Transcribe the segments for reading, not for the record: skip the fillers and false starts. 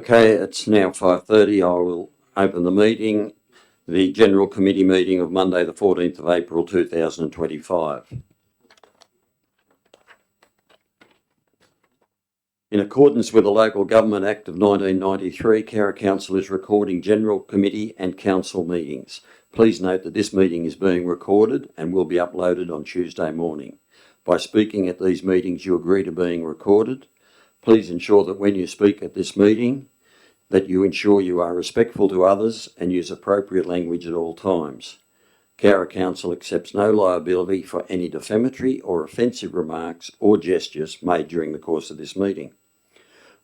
Okay, it's now 5:30. I will open the meeting, the General Committee meeting of Monday the 14th of April 2025. In accordance with the Local Government Act of 1993, Cowra Council is recording General Committee and Council meetings. Please note that this meeting is being recorded and will be uploaded on Tuesday morning. By speaking at these meetings, you agree to being recorded. Please ensure that when you speak at this meeting, that you ensure you are respectful to others and use appropriate language at all times. Cowra Council accepts no liability for any defamatory or offensive remarks or gestures made during the course of this meeting.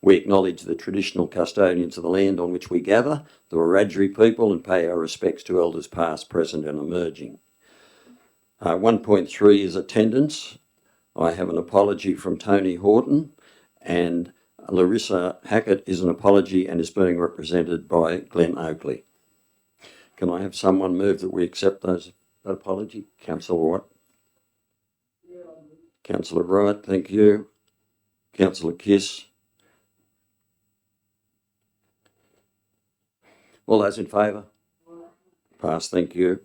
We acknowledge the traditional custodians of the land on which we gather, the Wiradjuri people, and pay our respects to elders past, present and emerging. 1.3 is attendance. I have an apology from Tony Horton, and Larissa Hackett is an apology and is being represented by Glenn Oakley. Can I have someone move that we accept that apology? Councillor White. Yeah. Councillor Wright, thank you. Councillor Kiss. All those in favour? Pass, thank you.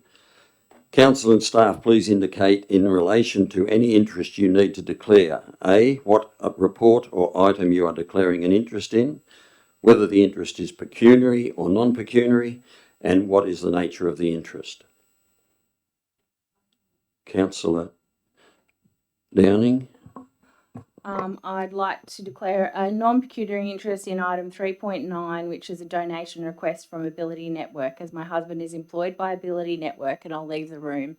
Council and staff, please indicate in relation to any interest you need to declare. A, what report or item you are declaring an interest in, whether the interest is pecuniary or non-pecuniary, and what is the nature of the interest. Councillor Downing. I'd like to declare a non-pecuniary interest in item 3.9, which is a donation request from Ability Network, as my husband is employed by Ability Network, and I'll leave the room.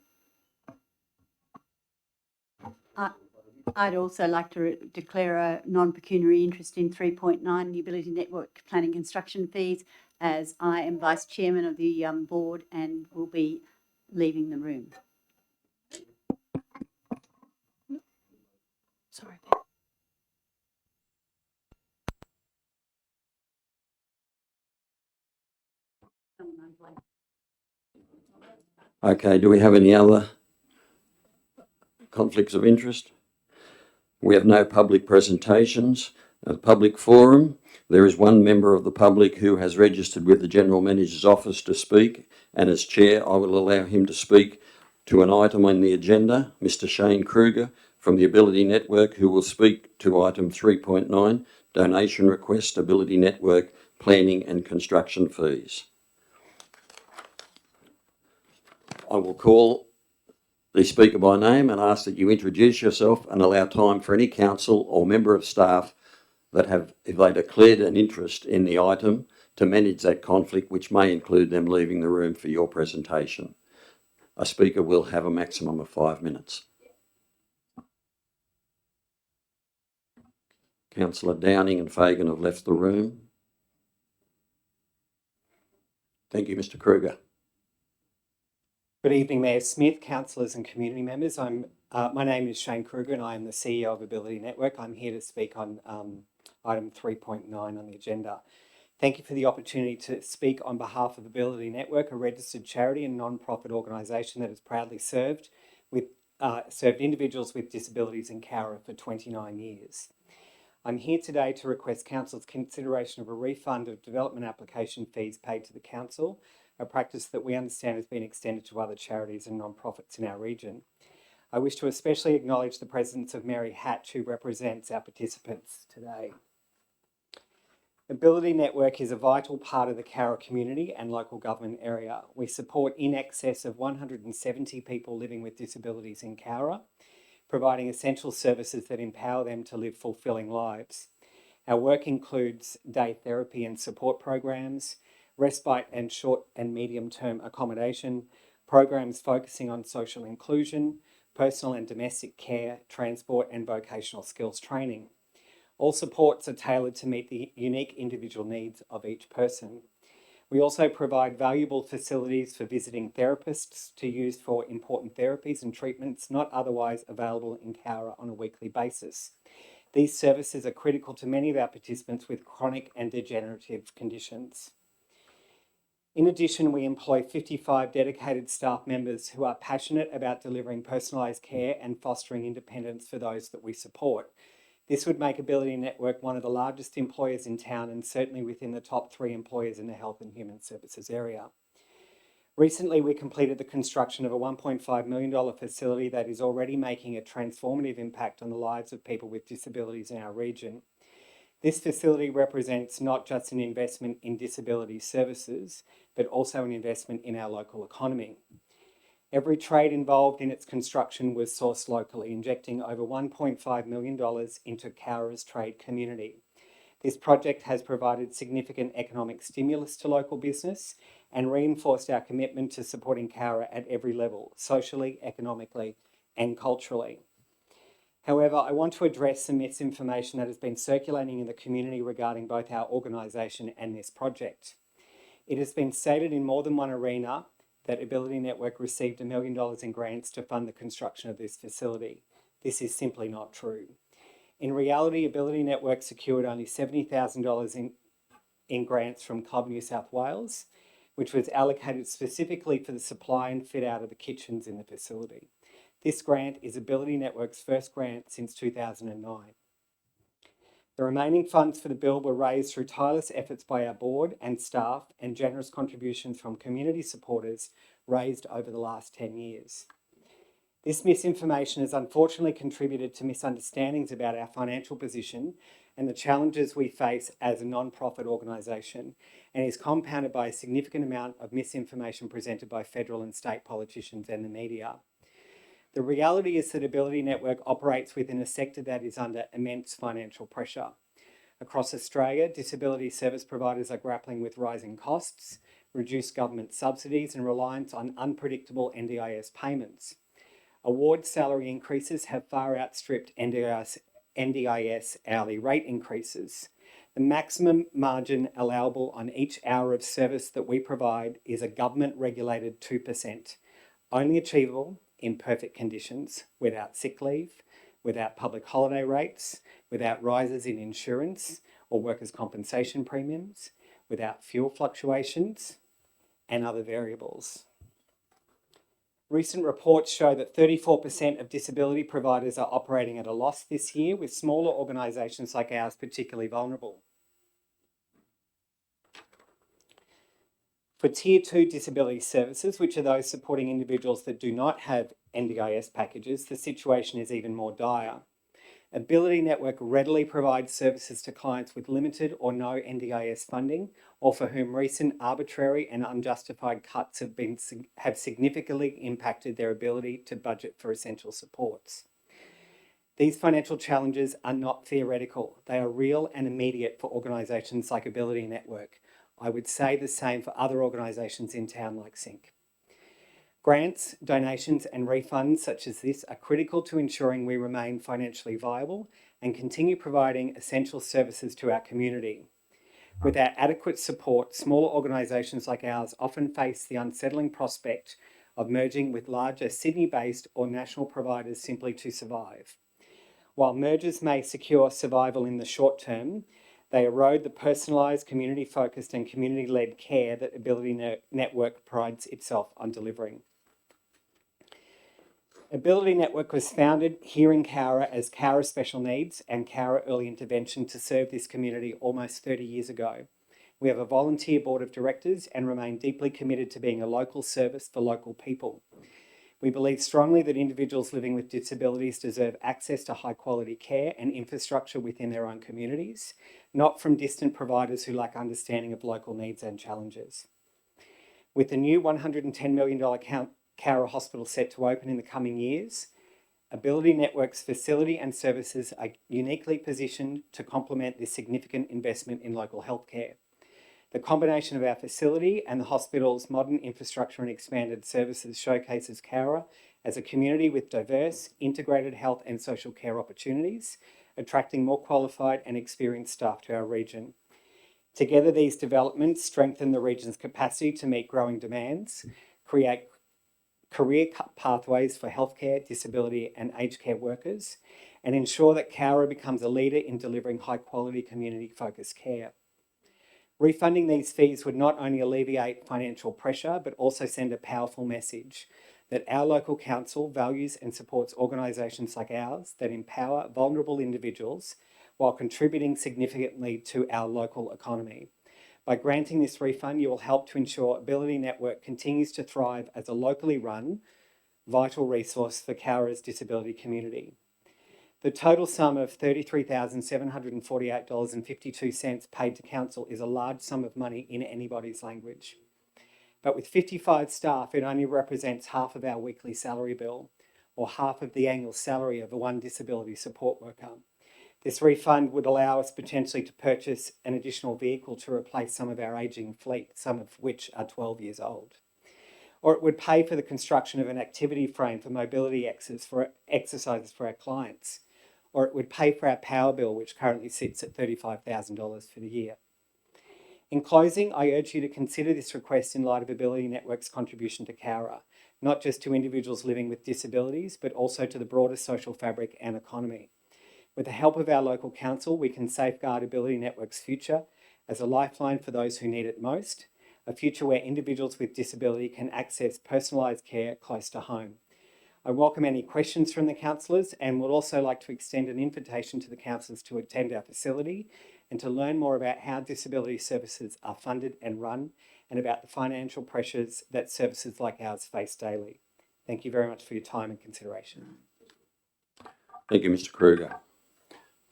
I'd also like to declare a non-pecuniary interest in 3.9, the Ability Network planning construction fees, as I am Vice Chairman of the board and will be leaving the room. Sorry. Okay, do we have any other conflicts of interest? We have no public presentations. A public forum. There is one member of the public who has registered with the General Manager's office to speak, and as Chair I will allow him to speak to an item on the agenda, Mr. Shane Kruger from the Ability Network, who will speak to item 3.9, donation request, Ability Network planning and construction fees. I will call the speaker by name and ask that you introduce yourself and allow time for any council or member of staff that have, if they declared an interest in the item, to manage that conflict, which may include them leaving the room for your presentation. A speaker will have a maximum of 5 minutes. Councillor Downing and Fagan have left the room. Thank you, Mr. Kruger. Good evening, Mayor Smith, councillors and community members. My name is Shane Kruger and I am the CEO of Ability Network. I'm here to speak on item 3.9 on the agenda. Thank you for the opportunity to speak on behalf of Ability Network, a registered charity and non-profit organisation that has proudly served individuals with disabilities in Cowra for 29 years. I'm here today to request Council's consideration of a refund of development application fees paid to the Council, a practice that we understand has been extended to other charities and non-profits in our region. I wish to especially acknowledge the presence of Mary Hatch, who represents our participants today. Ability Network is a vital part of the Cowra community and local government area. We support in excess of 170 people living with disabilities in Cowra, providing essential services that empower them to live fulfilling lives. Our work includes day therapy and support programs, respite and short and medium term accommodation, programs focusing on social inclusion, personal and domestic care, transport and vocational skills training. All supports are tailored to meet the unique individual needs of each person. We also provide valuable facilities for visiting therapists to use for important therapies and treatments not otherwise available in Cowra on a weekly basis. These services are critical to many of our participants with chronic and degenerative conditions. In addition, we employ 55 dedicated staff members who are passionate about delivering personalised care and fostering independence for those that we support. This would make Ability Network one of the largest employers in town and certainly within the top 3 employers in the health and human services area. Recently, we completed the construction of a $1.5 million facility that is already making a transformative impact on the lives of people with disabilities in our region. This facility represents not just an investment in disability services, but also an investment in our local economy. Every trade involved in its construction was sourced locally, injecting over $1.5 million into Cowra's trade community. This project has provided significant economic stimulus to local business and reinforced our commitment to supporting Cowra at every level, socially, economically, and culturally. However, I want to address some misinformation that has been circulating in the community regarding both our organisation and this project. It has been stated in more than one arena that Ability Network received $1 million in grants to fund the construction of this facility. This is simply not true. In reality, Ability Network secured only $70,000 in grants from Club New South Wales, which was allocated specifically for the supply and fit out of the kitchens in the facility. This grant is Ability Network's first grant since 2009. The remaining funds for the build were raised through tireless efforts by our board and staff and generous contributions from community supporters raised over the last 10 years. This misinformation has unfortunately contributed to misunderstandings about our financial position and the challenges we face as a non-profit organisation, and is compounded by a significant amount of misinformation presented by federal and state politicians and the media. The reality is that Ability Network operates within a sector that is under immense financial pressure. Across Australia, disability service providers are grappling with rising costs, reduced government subsidies, and reliance on unpredictable NDIS payments. Award salary increases have far outstripped NDIS hourly rate increases. The maximum margin allowable on each hour of service that we provide is a government-regulated 2%, only achievable in perfect conditions, without sick leave, without public holiday rates, without rises in insurance or workers' compensation premiums, without fuel fluctuations and other variables. Recent reports show that 34% of disability providers are operating at a loss this year, with smaller organisations like ours particularly vulnerable. For Tier 2 disability services, which are those supporting individuals that do not have NDIS packages, the situation is even more dire. Ability Network readily provides services to clients with limited or no NDIS funding, or for whom recent arbitrary and unjustified cuts have significantly impacted their ability to budget for essential supports. These financial challenges are not theoretical. They are real and immediate for organisations like Ability Network. I would say the same for other organisations in town like Sync. Grants, donations and refunds such as this are critical to ensuring we remain financially viable and continue providing essential services to our community. Without adequate support, smaller organisations like ours often face the unsettling prospect of merging with larger Sydney-based or national providers simply to survive. While mergers may secure survival in the short term, they erode the personalised, community-focused and community-led care that Ability Network prides itself on delivering. Ability Network was founded here in Cowra as Cowra Special Needs and Cowra Early Intervention to serve this community almost 30 years ago. We have a volunteer board of directors and remain deeply committed to being a local service for local people. We believe strongly that individuals living with disabilities deserve access to high quality care and infrastructure within their own communities, not from distant providers who lack understanding of local needs and challenges. With the new $110 million Cowra Hospital set to open in the coming years, Ability Network's facility and services are uniquely positioned to complement this significant investment in local healthcare. The combination of our facility and the hospital's modern infrastructure and expanded services showcases Cowra as a community with diverse, integrated health and social care opportunities, attracting more qualified and experienced staff to our region. Together, these developments strengthen the region's capacity to meet growing demands, create career pathways for healthcare, disability and aged care workers, and ensure that Cowra becomes a leader in delivering high quality community-focused care. Refunding these fees would not only alleviate financial pressure, but also send a powerful message. that our local council values and supports organisations like ours that empower vulnerable individuals while contributing significantly to our local economy. By granting this refund, you will help to ensure Ability Network continues to thrive as a locally run, vital resource for Cowra's disability community. The total sum of $33,748.52 paid to council is a large sum of money in anybody's language. But with 55 staff, it only represents half of our weekly salary bill, or half of the annual salary of one disability support worker. This refund would allow us potentially to purchase an additional vehicle to replace some of our ageing fleet, some of which are 12 years old. Or it would pay for the construction of an activity frame for mobility exercises for our clients. Or it would pay for our power bill, which currently sits at $35,000 for the year. In closing, I urge you to consider this request in light of Ability Network's contribution to Cowra, not just to individuals living with disabilities, but also to the broader social fabric and economy. With the help of our local council, we can safeguard Ability Network's future as a lifeline for those who need it most, a future where individuals with disability can access personalised care close to home. I welcome any questions from the councillors and would also like to extend an invitation to the councillors to attend our facility and to learn more about how disability services are funded and run and about the financial pressures that services like ours face daily. Thank you very much for your time and consideration. Thank you, Mr. Kruger.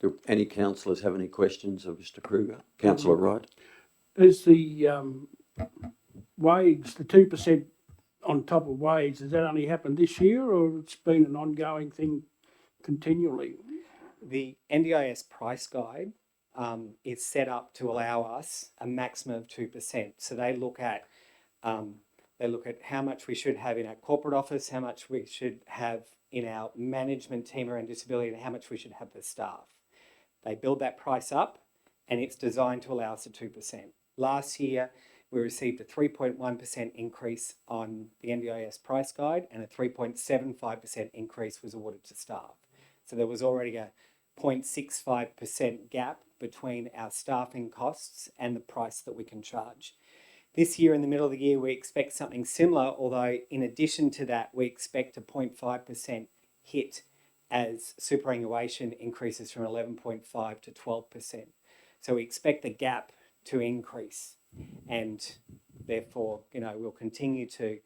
Do any councillors have any questions of Mr. Kruger? Councillor Wright? Is the wage, the 2% on top of wage, has that only happened this year or it's been an ongoing thing continually? The NDIS price guide is set up to allow us a maximum of 2%. So they look at how much we should have in our corporate office, how much we should have in our management team around disability, and how much we should have for staff. They build that price up and it's designed to allow us a 2%. Last year, we received a 3.1% increase on the NDIS price guide and a 3.75% increase was awarded to staff. So there was already a 0.65% gap between our staffing costs and the price that we can charge. This year, in the middle of the year, we expect something similar, although in addition to that, we expect a 0.5% hit as superannuation increases from 11.5 to 12%. So we expect the gap to increase and therefore, we'll continue to,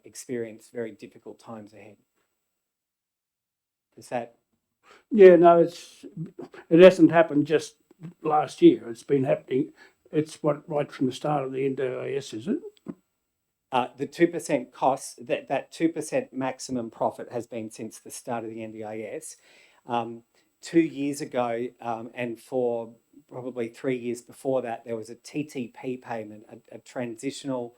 experience very difficult times ahead. Is that? Yeah, no, it hasn't happened just last year. It's been happening. It's right from the start of the NDIS, is it? The 2% cost, that 2% maximum profit has been since the start of the NDIS. 2 years ago, and for probably 3 years before that, there was a TTP payment, a transitional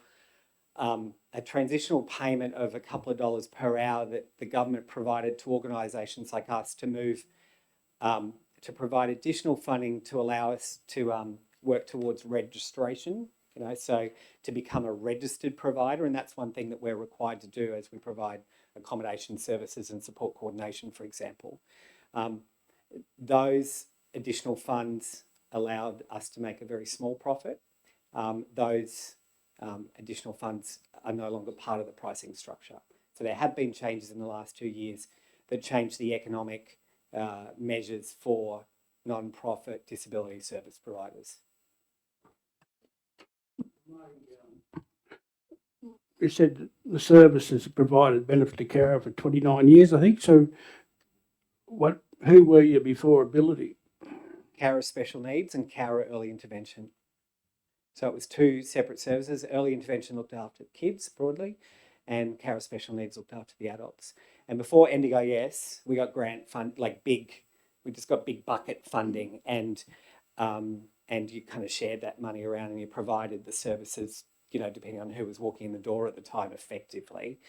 payment of a couple of dollars per hour that the government provided to organisations like us to move, to provide additional funding to allow us to work towards registration, so to become a registered provider. And that's one thing that we're required to do as we provide accommodation services and support coordination, for example. Those additional funds allowed us to make a very small profit. Those additional funds are no longer part of the pricing structure. So there have been changes in the last 2 years that changed the economic measures for non-profit disability service providers. You said that the services provided benefit to Cowra for 29 years, I think. So who were you before Ability? Cowra Special Needs and Cowra Early Intervention. So it was 2 separate services. Early Intervention looked after kids broadly and Cowra Special Needs looked after the adults. And before NDIS, we got grant fund, we just got big bucket funding and you kind of shared that money around and you provided the services, depending on who was walking in the door at the time effectively.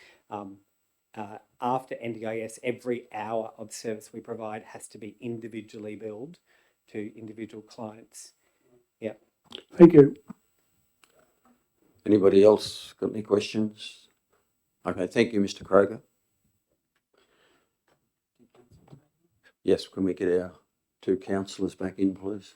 After NDIS, every hour of service we provide has to be individually billed to individual clients. Yeah. Thank you. Anybody else got any questions? Okay, thank you, Mr. Kroger. Yes, can we get our 2 councillors back in, please?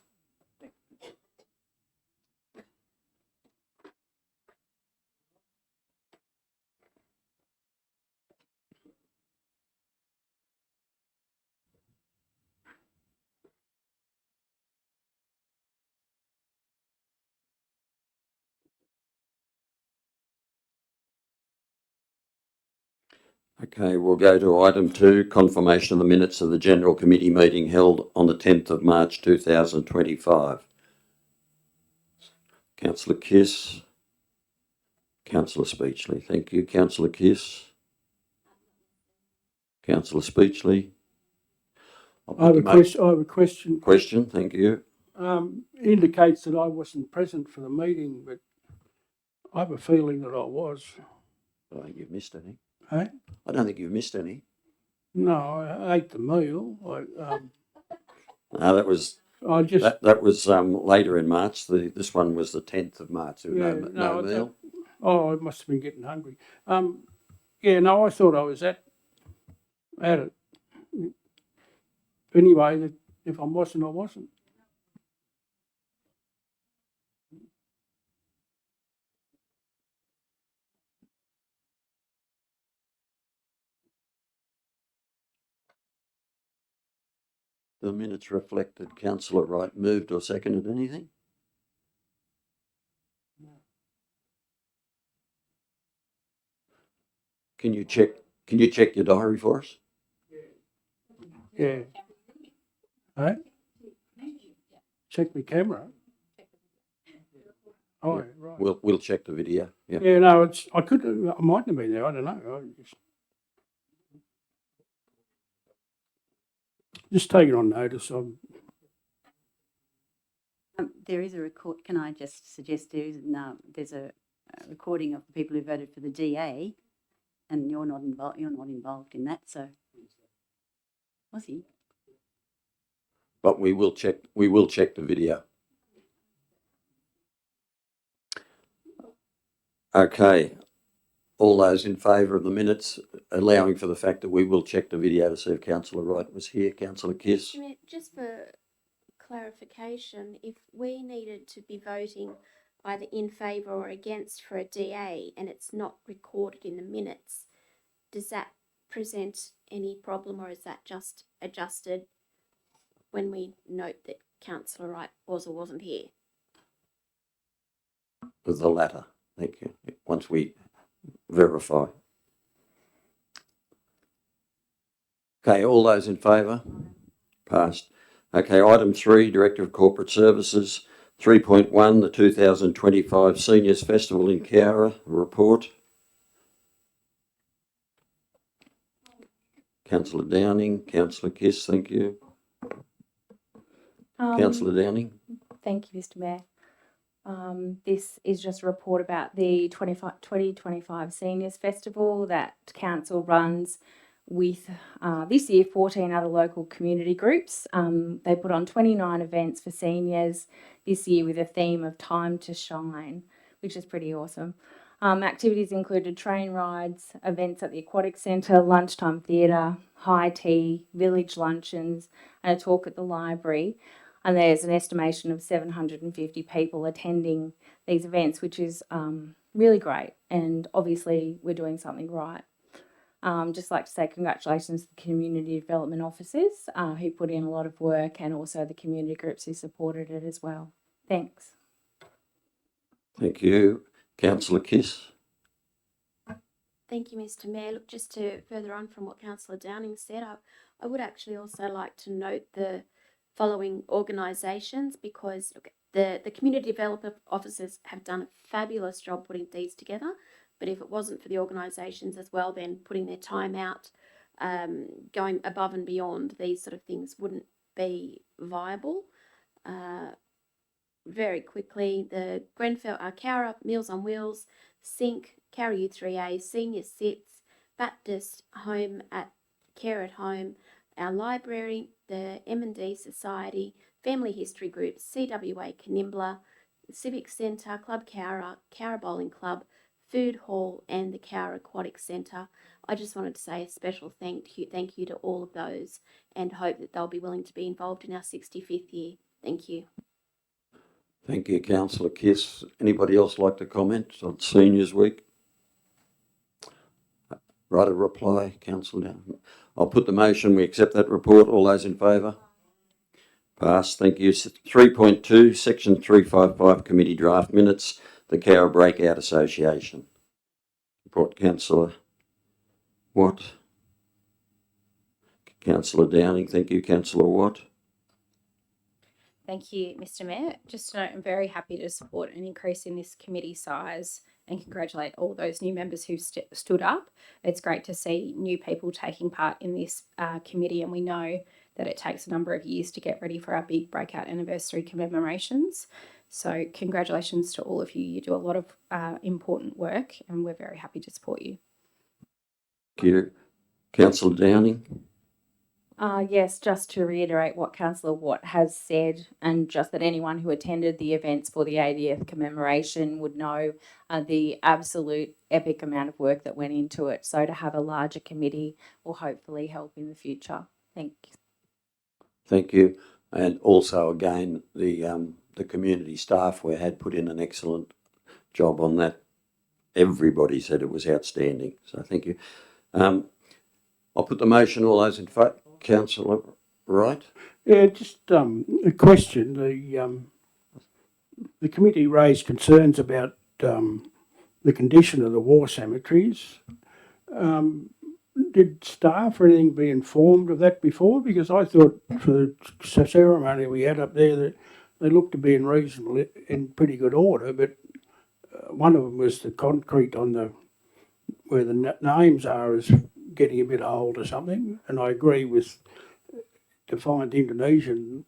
Okay, we'll go to item 2, confirmation of the minutes of the General Committee meeting held on the 10th of March 2025. Councillor Kiss. Councillor Speechley. Thank you. Councillor Kiss. Councillor Speechley. I have a question. Question, thank you. Indicates that I wasn't present for the meeting, but I have a feeling that I was. I don't think you've missed any. Hey? I don't think you've missed any. No, I ate the meal. No, that was I just that was later in March. This one was the 10th of March. There was Yeah, no no, meal. I must have been getting hungry. Yeah, no, I thought I was at it. Anyway, if I wasn't, I wasn't. The minutes reflected Councillor Wright moved or seconded anything? Can you check your diary for us? Yeah. Hey? Check my camera. Oh, Yeah. right. We'll check the video. Yeah. Yeah, no, I might have been there. I don't know. Just take it on notice. There is a record. Can I just suggest there's a recording of the people who voted for the DA, and you're not involved. You're not involved in that. So was he? But we will check the video. Okay. All those in favour of the minutes, allowing for the fact that we will check the video to see if Councillor Wright was here. Councillor Kiss. Just for clarification, if we needed to be voting either in favour or against for a DA and it's not recorded in the minutes, does that present any problem, or is that just adjusted when we note that Councillor Wright was or wasn't here? The latter. Thank you. Once we verify. Okay, all those in favour? Passed. Okay, item 3, Director of Corporate Services. 3.1, the 2025 Seniors Festival in Cowra, report. Councillor Downing, Councillor Kiss, thank you. Councillor Downing. Thank you, Mr. Mayor. This is just a report about the 2025 Seniors Festival that Council runs with this year 14 other local community groups. They put on 29 events for seniors this year with a theme of Time to Shine, which is pretty awesome. Activities included train rides, events at the Aquatic Centre, lunchtime theatre, high tea, village luncheons, and a talk at the library. And there's an estimation of 750 people attending these events, which is really great. And obviously, we're doing something right. Just like to say congratulations to the community development officers who put in a lot of work, and also the community groups who supported it as well. Thanks. Thank you. Councillor Kiss. Thank you, Mr. Mayor. Look, just to further on from what Councillor Downing said, I would actually also like to note the following organisations, because the community development officers have done a fabulous job putting these together. But if it wasn't for the organisations as well, then putting their time out, going above and beyond, these sort of things wouldn't be viable. Very quickly, the Grenfell, Cowra, Meals on Wheels, Sync, Cowra U3A, Senior Sits, Baptist Home at Care at Home, our library, the M&D Society, Family History Group, CWA Canimbla, Civic Centre, Club Cowra, Cowra Bowling Club, Food Hall, and the Cowra Aquatic Centre. I just wanted to say a special thank you to all of those, and hope that they'll be willing to be involved in our 65th year. Thank you. Thank you, Councillor Kiss. Anybody else like to comment on Seniors Week? Right, a reply, Councillor Downing. I'll put the motion. We accept that report. All those in favour? Passed. Thank you. 3.2, Section 355 Committee Draft Minutes, the Cowra Breakout Association. Report, Councillor Watt. Councillor Downing, thank you. Councillor Watt. Thank you, Mr. Mayor. Just to note, I'm very happy to support an increase in this committee size and congratulate all those new members who stood up. It's great to see new people taking part in this committee, and we know that it takes a number of years to get ready for our big breakout anniversary commemorations. So congratulations to all of you. You do a lot of important work, and we're very happy to support you. Thank you. Councillor Downing. Yes, just to reiterate what Councillor Watt has said, and just that anyone who attended the events for the 80th commemoration would know the absolute epic amount of work that went into it. So to have a larger committee will hopefully help in the future. Thank you. Thank you. And also, again, the community staff had put in an excellent job on that. Everybody said it was outstanding. So thank you. I'll put the motion. All those in favour? Councillor Wright? Yeah, just a question. The committee raised concerns about the condition of the war cemeteries. Did staff or anything be informed of that before? Because I thought for the ceremony we had up there that they looked to be in pretty good order, but one of them was the concrete on where the names are is getting a bit old or something, and I agree with to find the Indonesian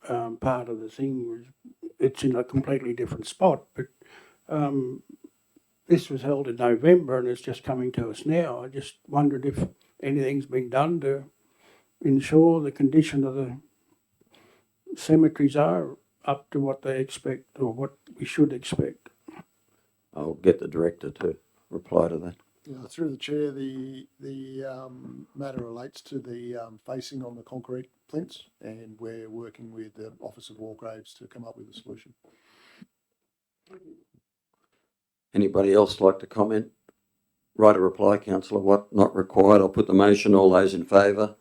part of the thing. It's in a completely different spot, but this was held in November and it's just coming to us now. I just wondered if anything's been done to ensure the condition of the cemeteries are up to what they expect or what we should expect. I'll get the director to reply to that. Yeah, through the chair, the matter relates to the facing on the concrete plinths, and we're working with the Office of War Graves to come up with a solution. Anybody else like to comment? Right, a reply, Councillor Watt. Not required. I'll put the motion. All those in favour?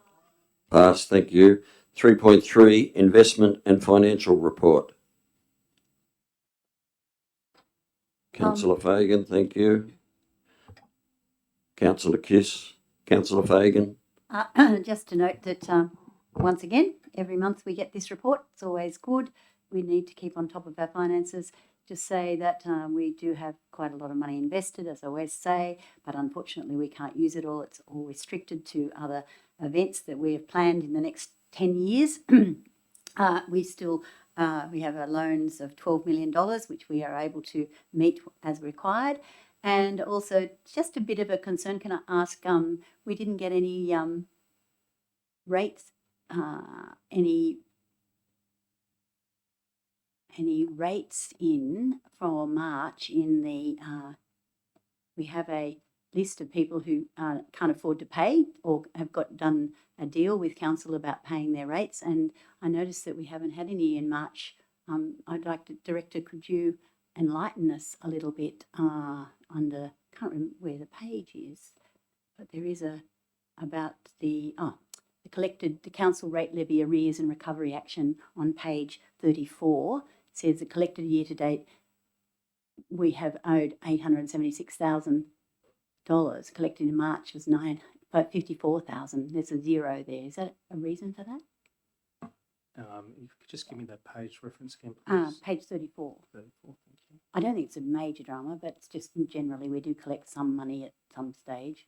Pass. Thank you. 3.3, investment and financial report. Councillor Fagan, thank you. Councillor Kiss. Councillor Fagan. Just to note that once again, every month we get this report. It's always good. We need to keep on top of our finances. Just say that we do have quite a lot of money invested, as I always say, but unfortunately we can't use it all. It's all restricted to other events that we have planned in the next 10 years. We have our loans of $12 million, which we are able to meet as required. And also, just a bit of a concern, can I ask, we didn't get any rates, any rates in for March in the, we have a list of people who can't afford to pay or have done a deal with council about paying their rates, and I noticed that we haven't had any in March. I'd like to, Director, could you enlighten us a little bit under, can't remember where the page is, but there is about the council rate levy arrears and recovery action on page 34. It says the collected year to date we have owed $876,000. Collected in March was $54,000. There's a zero there. Is that a reason for that? If you could just give me that page reference again, please. Page 34. 34, thank you. I don't think it's a major drama, but it's just generally we do collect some money at some stage.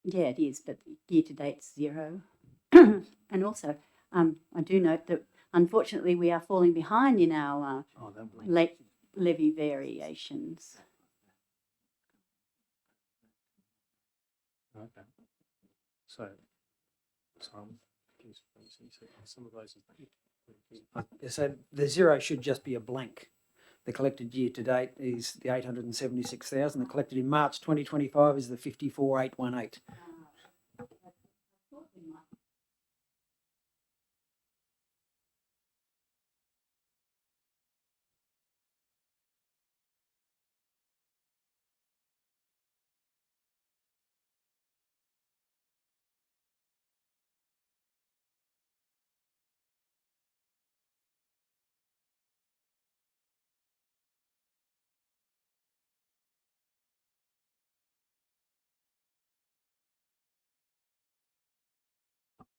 Yeah, it is, but year to date's zero. And also, I do note that unfortunately we are falling behind in our levy variations. Okay. So some of those. So the zero should just be a blank. The collected year to date is the 876,000. The collected in March 2025 is the 54,818.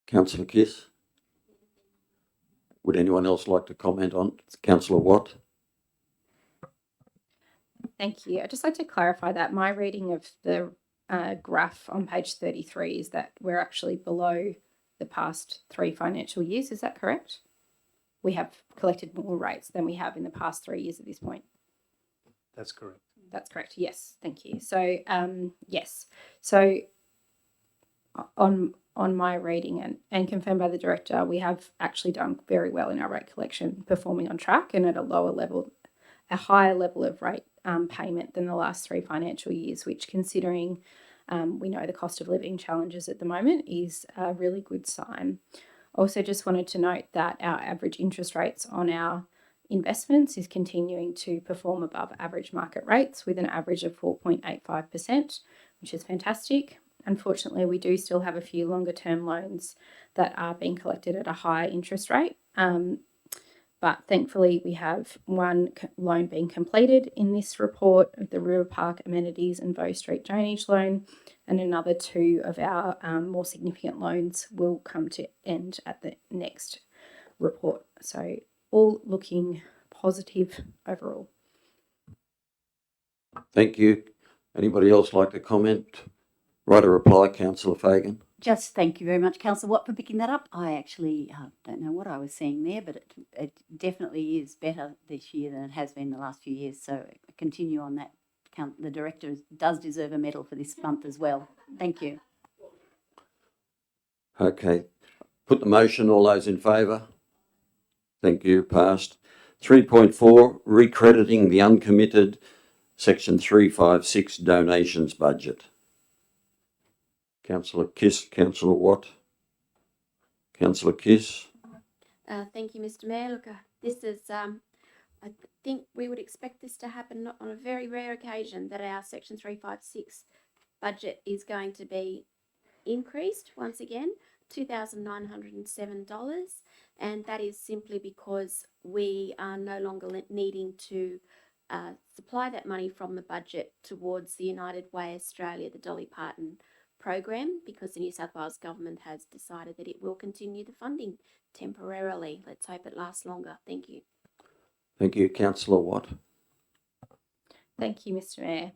Councillor Kiss? Would anyone else like to comment on it? Councillor Watt? Thank you. I'd just like to clarify that my reading of the graph on page 33 is that we're actually below the past 3 financial years. Is that correct? We have collected more rates than we have in the past 3 years at this point. That's correct. That's correct. Yes, thank you. So yes, so on my reading and confirmed by the director, we have actually done very well in our rate collection, performing on track and at a higher level of rate payment than the last 3 financial years, which, considering we know the cost of living challenges at the moment, is a really good sign. Also, just wanted to note that our average interest rates on our investments is continuing to perform above average market rates with an average of 4.85%, which is fantastic. Unfortunately, we do still have a few longer term loans that are being collected at a higher interest rate. But thankfully, we have one loan being completed in this report of the River Park Amenities and Bow Street Drainage loan, and another 2 of our more significant loans will come to end at the next report. So all looking positive overall. Thank you. Anybody else like to comment? Right, a reply, Councillor Fagan. Just thank you very much, Councillor Watt, for picking that up. I actually don't know what I was seeing there, but it definitely is better this year than it has been the last few years. So continue on that. The director does deserve a medal for this month as well. Thank you. Okay. Put the motion. All those in favour? Thank you. Passed. 3.4, recrediting the uncommitted Section 356 donations budget. Councillor Kiss, Councillor Watt. Councillor Kiss. Thank you, Mr. Mayor. Look, this is, I think we would expect this to happen on a very rare occasion, that our Section 356 budget is going to be increased once again, $2,907, and that is simply because we are no longer needing to supply that money from the budget towards the United Way Australia, the Dolly Parton program, because the New South Wales government has decided that it will continue the funding temporarily. Let's hope it lasts longer. Thank you. Thank you. Councillor Watt. Thank you, Mr. Mayor.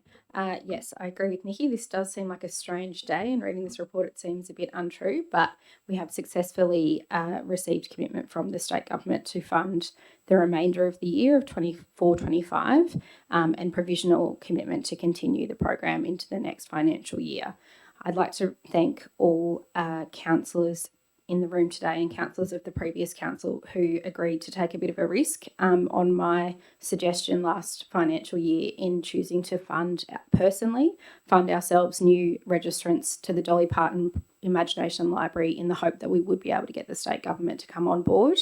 Yes, I agree with Nikki. This does seem like a strange day, and reading this report, it seems a bit untrue, but we have successfully received commitment from the state government to fund the remainder of the year of 24-25 and provisional commitment to continue the program into the next financial year. I'd like to thank all councillors in the room today and councillors of the previous council who agreed to take a bit of a risk on my suggestion last financial year in choosing to fund ourselves new registrants to the Dolly Parton Imagination Library in the hope that we would be able to get the state government to come on board.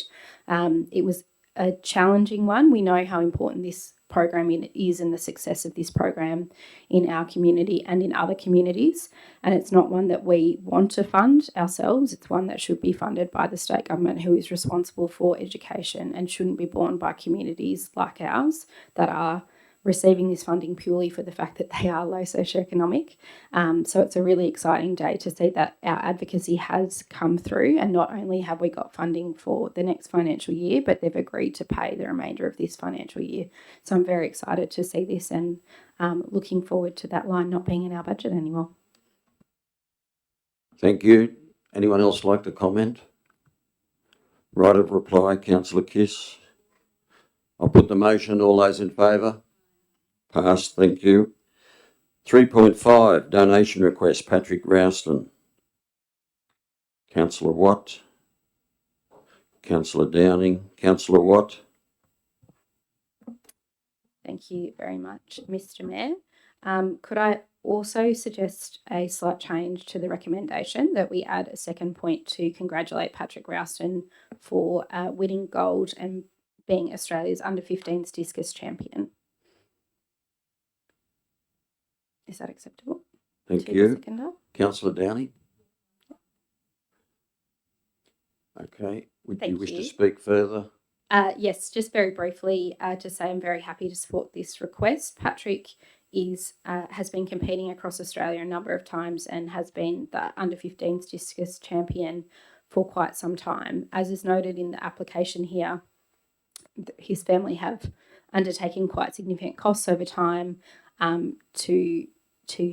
It was a challenging one. We know how important this program is and the success of this program in our community and in other communities, and it's not one that we want to fund ourselves. It's one that should be funded by the state government, who is responsible for education, and shouldn't be borne by communities like ours that are receiving this funding purely for the fact that they are low socioeconomic. So it's a really exciting day to see that our advocacy has come through, and not only have we got funding for the next financial year, but they've agreed to pay the remainder of this financial year. So I'm very excited to see this, and looking forward to that line not being in our budget anymore. Thank you. Anyone else like to comment? Right of reply, Councillor Kiss. I'll put the motion. All those in favour? Passed. Thank you. 3.5, donation request, Patrick Rouston. Councillor Watt. Councillor Downing. Councillor Watt. Thank you very much, Mr. Mayor. Could I also suggest a slight change to the recommendation, that we add a second point to congratulate Patrick Rouston for winning gold and being Australia's under-15s discus champion? Is that acceptable? Thank To you. the seconder? Councillor Downing. Okay. Would you Thank wish to you. speak further? Yes, just very briefly to say I'm very happy to support this request. Patrick has been competing across Australia a number of times and has been the under-15s discus champion for quite some time. As is noted in the application here, his family have undertaken quite significant costs over time to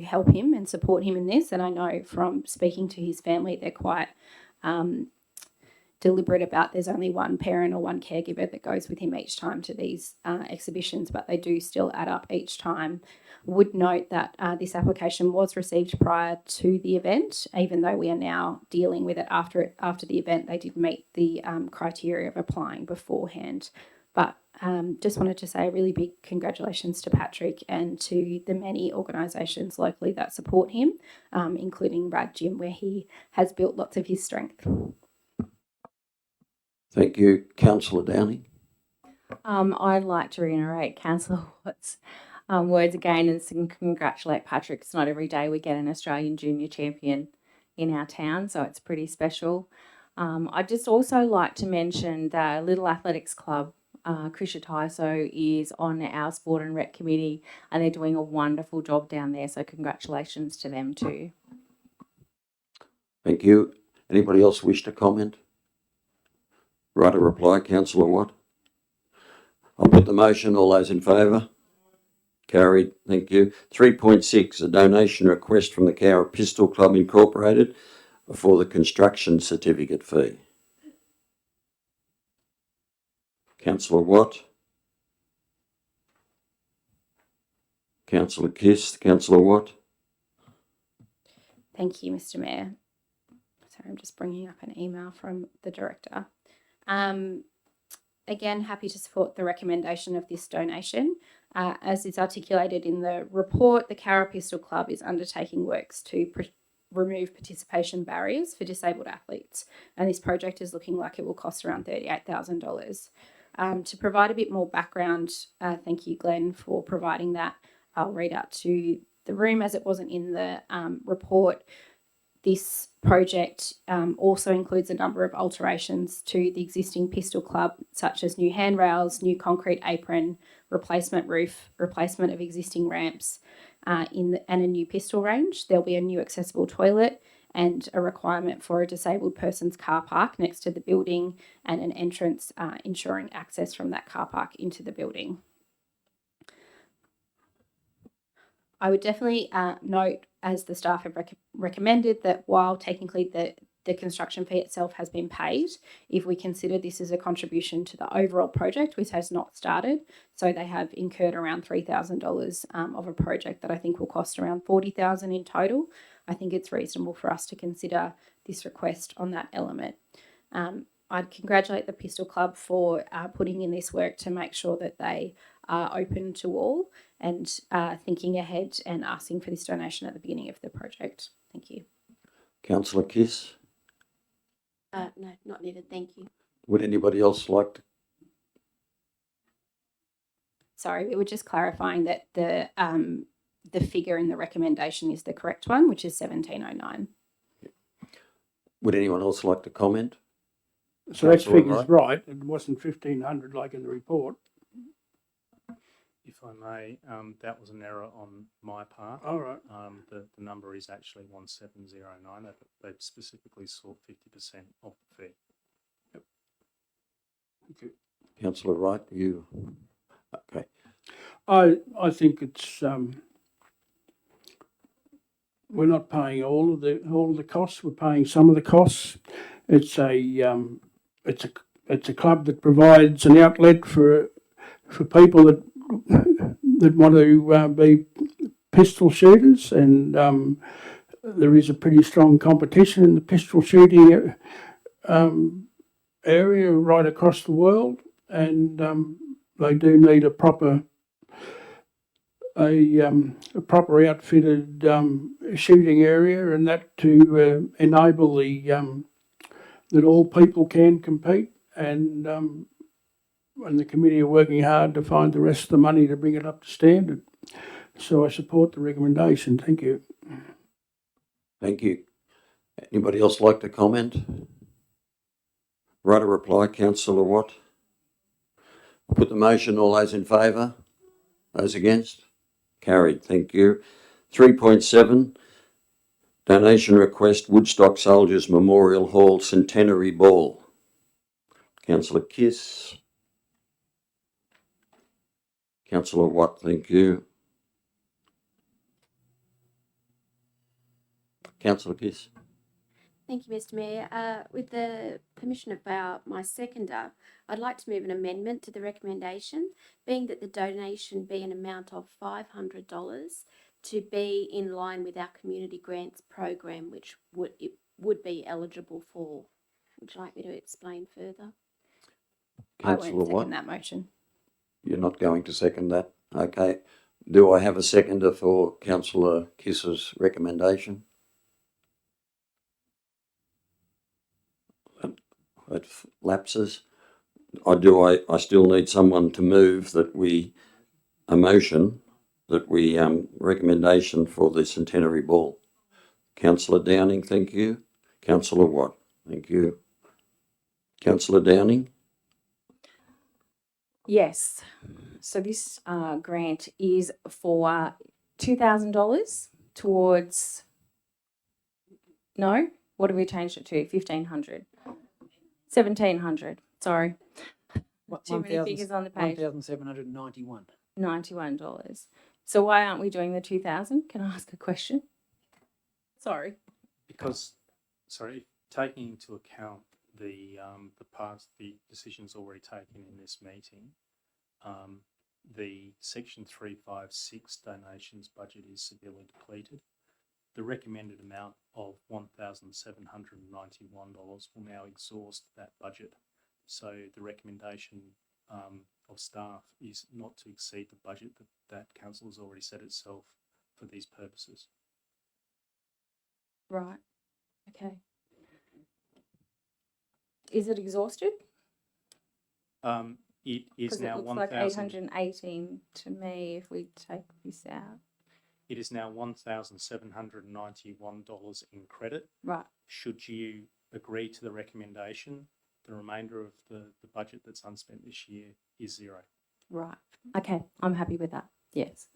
help him and support him in this. And I know from speaking to his family, they're quite deliberate about there's only one parent or one caregiver that goes with him each time to these exhibitions, but they do still add up each time. Would note that this application was received prior to the event, even though we are now dealing with it after the event. They did meet the criteria of applying beforehand. But just wanted to say a really big congratulations to Patrick and to the many organisations locally that support him, including Rad Gym, where he has built lots of his strength. Thank you. Councillor Downing. I'd like to reiterate Councillor Watt's words again and congratulate Patrick. It's not every day we get an Australian junior champion in our town, so it's pretty special. I'd just also like to mention the Little Athletics Club, Krisha Tyso, is on our Sport and Rec Committee, and they're doing a wonderful job down there, so congratulations to them too. Thank you. Anybody else wish to comment? Right, a reply, Councillor Watt. I'll put the motion. All those in favour? Carried. Thank you. 3.6, a donation request from the Cowra Pistol Club Incorporated for the construction certificate fee. Councillor Watt. Councillor Kiss. Councillor Watt. Thank you, Mr. Mayor. Sorry, I'm just bringing up an email from the director. Again, happy to support the recommendation of this donation. As is articulated in the report, the Cowra Pistol Club is undertaking works to remove participation barriers for disabled athletes, and this project is looking like it will cost around $38,000. To provide a bit more background, thank you, Glenn, for providing that. I'll read out to the room as it wasn't in the report. This project also includes a number of alterations to the existing pistol club, such as new handrails, new concrete apron, replacement roof, replacement of existing ramps, and a new pistol range. There'll be a new accessible toilet and a requirement for a disabled person's car park next to the building and an entrance ensuring access from that car park into the building. I would definitely note, as the staff have recommended, that while technically the construction fee itself has been paid, if we consider this as a contribution to the overall project, which has not started, so they have incurred around $3,000 of a project that I think will cost around $40,000 in total. I think it's reasonable for us to consider this request on that element. I'd congratulate the Pistol Club for putting in this work to make sure that they are open to all and thinking ahead and asking for this donation at the beginning of the project. Thank you. Councillor Kiss. No, not needed. Thank you. Would anybody else like to? Sorry, we were just clarifying that the figure in the recommendation is the correct one, which is 1709. Would anyone else like to comment? So that Councillor figure's right. It wasn't 1,500 like in the report. If I may, that was an error on my part. All right. The number is actually 1709. They specifically sought 50% of the fee. Yep. Thank you. Councillor Wright, you. Okay. I think it's we're not paying all of the costs. We're paying some of the costs. It's a club that provides an outlet for people that want to be pistol shooters, and there is a pretty strong competition in the pistol shooting area right across the world, and they do need a proper outfitted shooting area, and that to enable that all people can compete, and the committee are working hard to find the rest of the money to bring it up to standard. So I support the recommendation. Thank you. Thank you. Anybody else like to comment? Right, a reply, Councillor Watt. I'll put the motion. All those in favour? Those against? Carried. Thank you. 3.7, Donation request, Woodstock Soldiers Memorial Hall Centenary Ball. Councillor Kiss. Councillor Watt, thank you. Councillor Kiss. Thank you, Mr. Mayor. With the permission of my seconder, I'd like to move an amendment to the recommendation, being that the donation be an amount of $500 to be in line with our community grants program, which it would be eligible for. Would you like me to explain further? I Councillor won't Watt. second that motion. You're not going to second that? Okay. Do I have a seconder for Councillor Kiss's recommendation? It lapses. I still need someone to move that a motion that we, recommendation for the Centenary Ball. Councillor Downing, thank you. Councillor Watt, thank you. Councillor Downing? Yes. So this grant is for $2,000 towards. No, what have we changed it to? 1,500. 1,700. Sorry, too many figures on the page. $1,791. $91. So why aren't we doing the 2,000? Can I ask a question? Sorry. Because, sorry, taking into account the decisions already taken in this meeting, the Section 356 donations budget is severely depleted. The recommended amount of $1,791 will now exhaust that budget. So the recommendation of staff is not to exceed the budget that council has already set itself for these purposes. Right. Okay. Is it exhausted? It is Because it now looks like 1,000. 818 to me if we take this out. It is now $1,791 in credit. Right. Should you agree to the recommendation, the remainder of the budget that's unspent this year is zero. Right. Okay. I'm happy with that. Yes.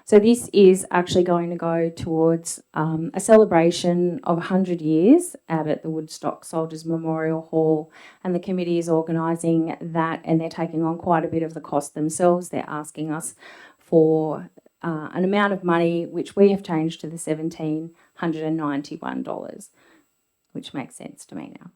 So this is actually going to go towards a celebration of 100 years out at the Woodstock Soldiers Memorial Hall, and the committee is organising that, and they're taking on quite a bit of the cost themselves. They're asking us for an amount of money which we have changed to the $1,791, which makes sense to me now.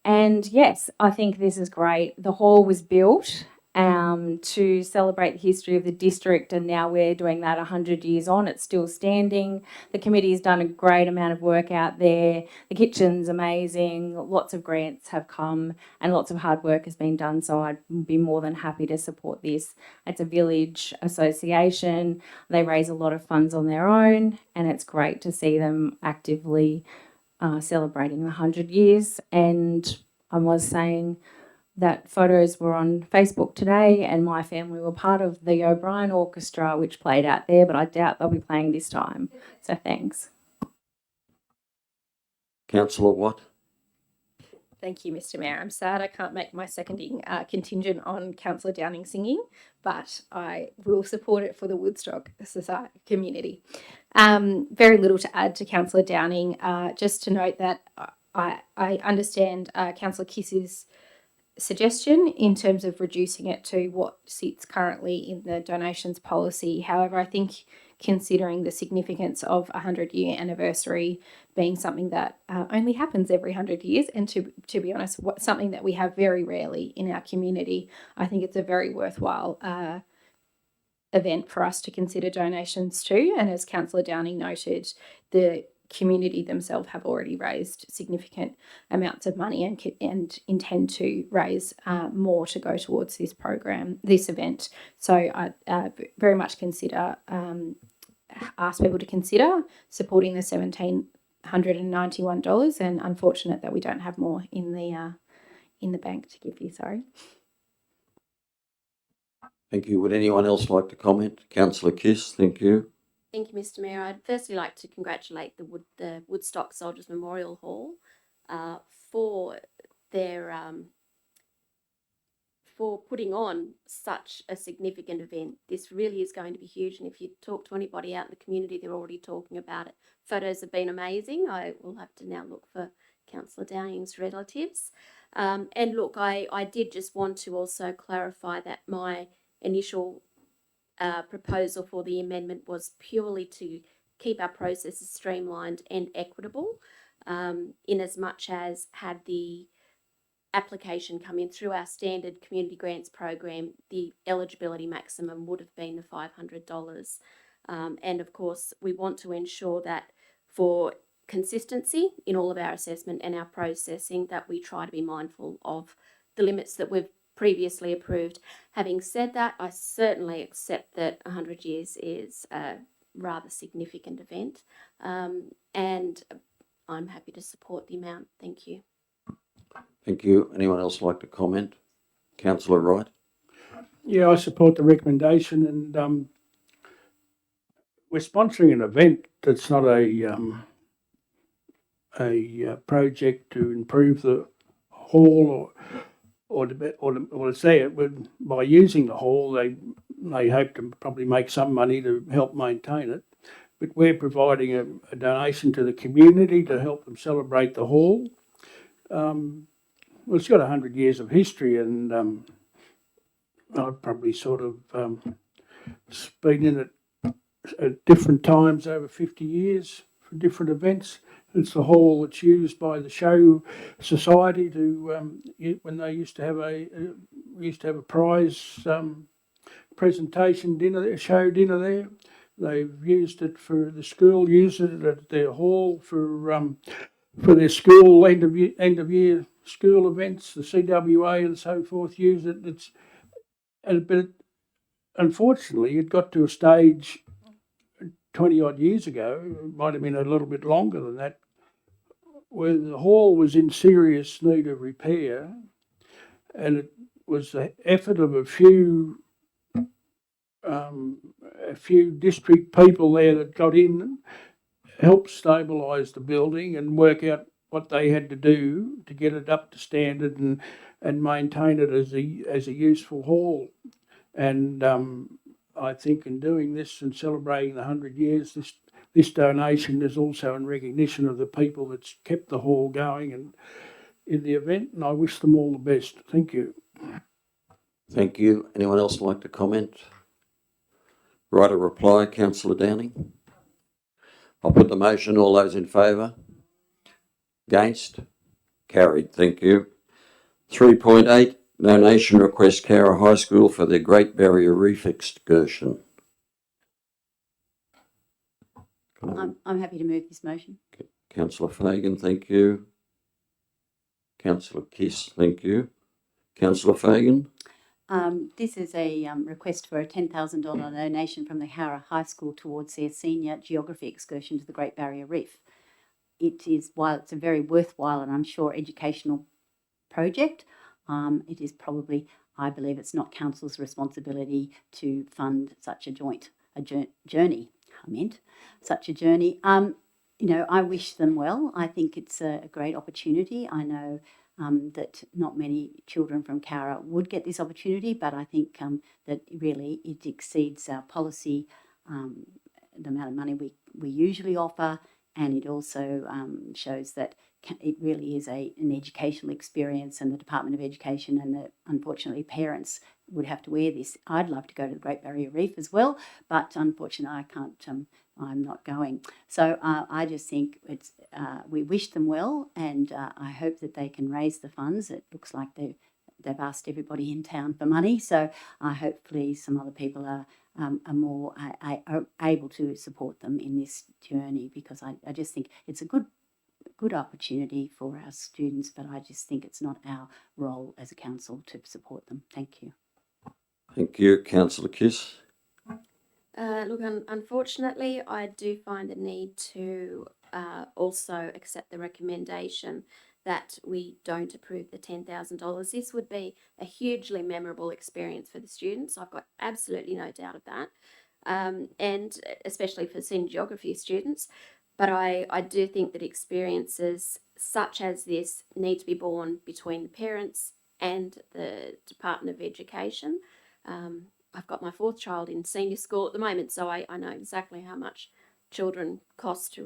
And yes, I think this is great. The hall was built to celebrate the history of the district, and now we're doing that 100 years on. It's still standing. The committee has done a great amount of work out there. The kitchen's amazing. Lots of grants have come and lots of hard work has been done, so I'd be more than happy to support this. It's a village association. They raise a lot of funds on their own, and it's great to see them actively celebrating the 100 years. And I was saying that photos were on Facebook today, and my family were part of the O'Brien Orchestra, which played out there, but I doubt they'll be playing this time. So thanks. Councillor Watt? Thank you, Mr. Mayor. I'm sad I can't make my seconding contingent on Councillor Downing singing, but I will support it for the Woodstock society community. Very little to add to Councillor Downing. Just to note that I understand Councillor Kiss's suggestion in terms of reducing it to what sits currently in the donations policy. However, I think considering the significance of a 100-year anniversary being something that only happens every 100 years, and to be honest, something that we have very rarely in our community, I think it's a very worthwhile event for us to consider donations to. And as Councillor Downing noted, the community themselves have already raised significant amounts of money and intend to raise more to go towards this event. So I very much ask people to consider supporting the $1,791, and unfortunate that we don't have more in the bank to give you. Sorry. Thank you. Would anyone else like to comment? Councillor Kiss, thank you. Thank you, Mr. Mayor. I'd firstly like to congratulate the Woodstock Soldiers Memorial Hall for their for putting on such a significant event. This really is going to be huge, and if you talk to anybody out in the community, they're already talking about it. Photos have been amazing. I will have to now look for Councillor Downing's relatives. And look, I did just want to also clarify that my initial proposal for the amendment was purely to keep our processes streamlined and equitable, in as much as had the application come in through our standard community grants program, the eligibility maximum would have been the $500. And of course, we want to ensure that for consistency in all of our assessment and our processing, that we try to be mindful of the limits that we've previously approved. Having said that, I certainly accept that 100 years is a rather significant event, and I'm happy to support the amount. Thank you. Thank you. Anyone else like to comment? Councillor Wright? Yeah, I support the recommendation, and we're sponsoring an event that's not a project to improve the hall or it's there. By using the hall, they hope to probably make some money to help maintain it. But we're providing a donation to the community to help them celebrate the hall. Well, it's got 100 years of history, and I've probably sort of been in it at different times over 50 years for different events. It's the hall that's used by the show society to when they used to have a prize presentation dinner, show dinner there. They've used it for the school, uses it at their hall for their school end of year school events. The CWA and so forth use it. But unfortunately, it got to a stage 20 odd years ago, it might have been a little bit longer than that, where the hall was in serious need of repair, and it was the effort of a few district people there that got in, helped stabilise the building and work out what they had to do to get it up to standard and maintain it as a useful hall. And I think in doing this and celebrating the 100 years, this donation is also in recognition of the people that's kept the hall going and in the event, and I wish them all the best. Thank you. Thank you. Anyone else like to comment? Right, a reply, Councillor Downing. I'll put the motion. All those in favour? Against? Carried. Thank you. 3.8, donation request Cowra High School for their Great Barrier Reef excursion. I'm happy to move this motion. Councillor Fagan, thank you. Councillor Kiss, thank you. Councillor Fagan? This is a request for a $10,000 donation from the Cowra High School towards their senior geography excursion to the Great Barrier Reef. It is, while it's a very worthwhile and I'm sure educational project, it is probably, I believe it's not council's responsibility to fund such a journey. Such a journey. You know, I wish them well. I think it's a great opportunity. I know that not many children from Cowra would get this opportunity, but I think that really it exceeds our policy, the amount of money we usually offer, and it also shows that it really is an educational experience, and the Department of Education and unfortunately parents would have to wear this. I'd love to go to the Great Barrier Reef as well, but unfortunately I can't, I'm not going. So I just think it's, we wish them well, and I hope that they can raise the funds. It looks like they've asked everybody in town for money, so hopefully some other people are more able to support them in this journey, because I just think it's a good opportunity for our students, but I just think it's not our role as a council to support them. Thank you. Thank you. Councillor Kiss? Look, unfortunately, I do find the need to also accept the recommendation that we don't approve the $10,000. This would be a hugely memorable experience for the students. I've got absolutely no doubt of that, and especially for senior geography students. But I do think that experiences such as this need to be borne between the parents and the Department of Education. I've got my 4th child in senior school at the moment, so I know exactly how much children cost to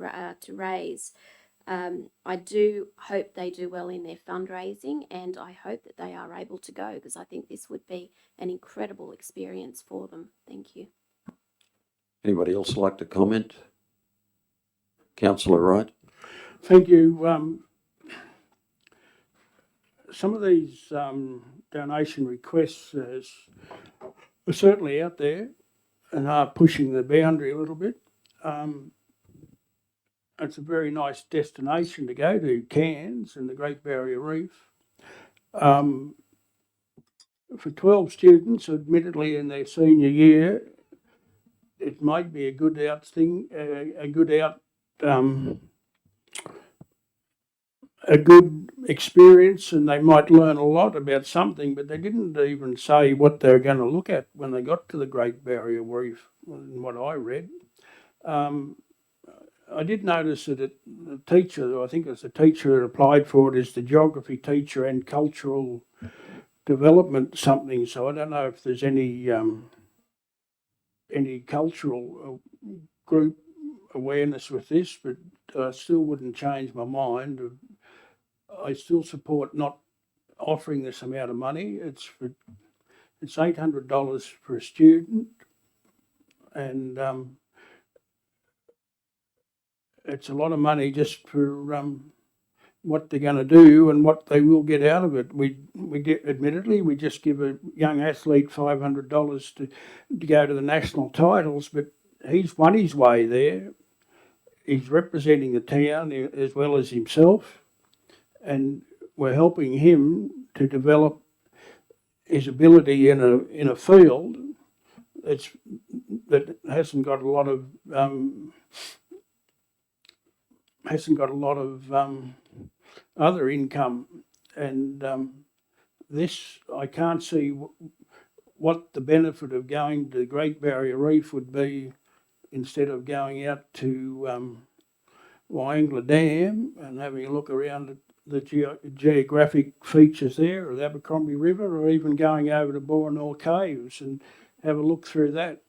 raise. I do hope they do well in their fundraising, and I hope that they are able to go, because I think this would be an incredible experience for them. Thank you. Anybody else like to comment? Councillor Wright? Thank you. Some of these donation requests are certainly out there and are pushing the boundary a little bit. It's a very nice destination to go to, Cairns and the Great Barrier Reef. For 12 students, admittedly in their senior year, it might be a good a good experience, and they might learn a lot about something, but they didn't even say what they're going to look at when they got to the Great Barrier Reef, in what I read. I did notice that the teacher, I think it was the teacher that applied for it, is the geography teacher and cultural development something, so I don't know if there's any cultural group awareness with this, but I still wouldn't change my mind. I still support not offering this amount of money. It's $800 for a student, and it's a lot of money just for what they're going to do and what they will get out of it. We admittedly we just give a young athlete $500 to go to the national titles, but he's won his way there. He's representing the town as well as himself, and we're helping him to develop his ability in a field that hasn't got a lot of other income, and this I can't see what the benefit of going to the Great Barrier Reef would be instead of going out to Wyangla Dam and having a look around at the geographic features there, or the Abercrombie River, or even going over to Boranall Caves and have a look through that,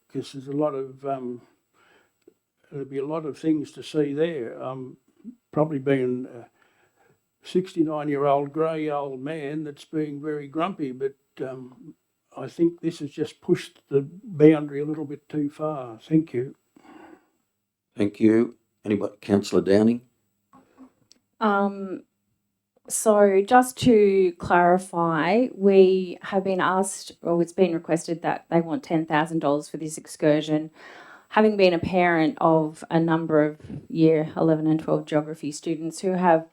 because there's there'll be a lot of things to see there. Probably being a 69-year-old grey old man that's being very grumpy, but I think this has just pushed the boundary a little bit too far. Thank you. Thank you. Anybody? Councillor Downing? So just to clarify, we have been asked, or it's been requested that they want $10,000 for this excursion. Having been a parent of a number of year 11 and 12 geography students who have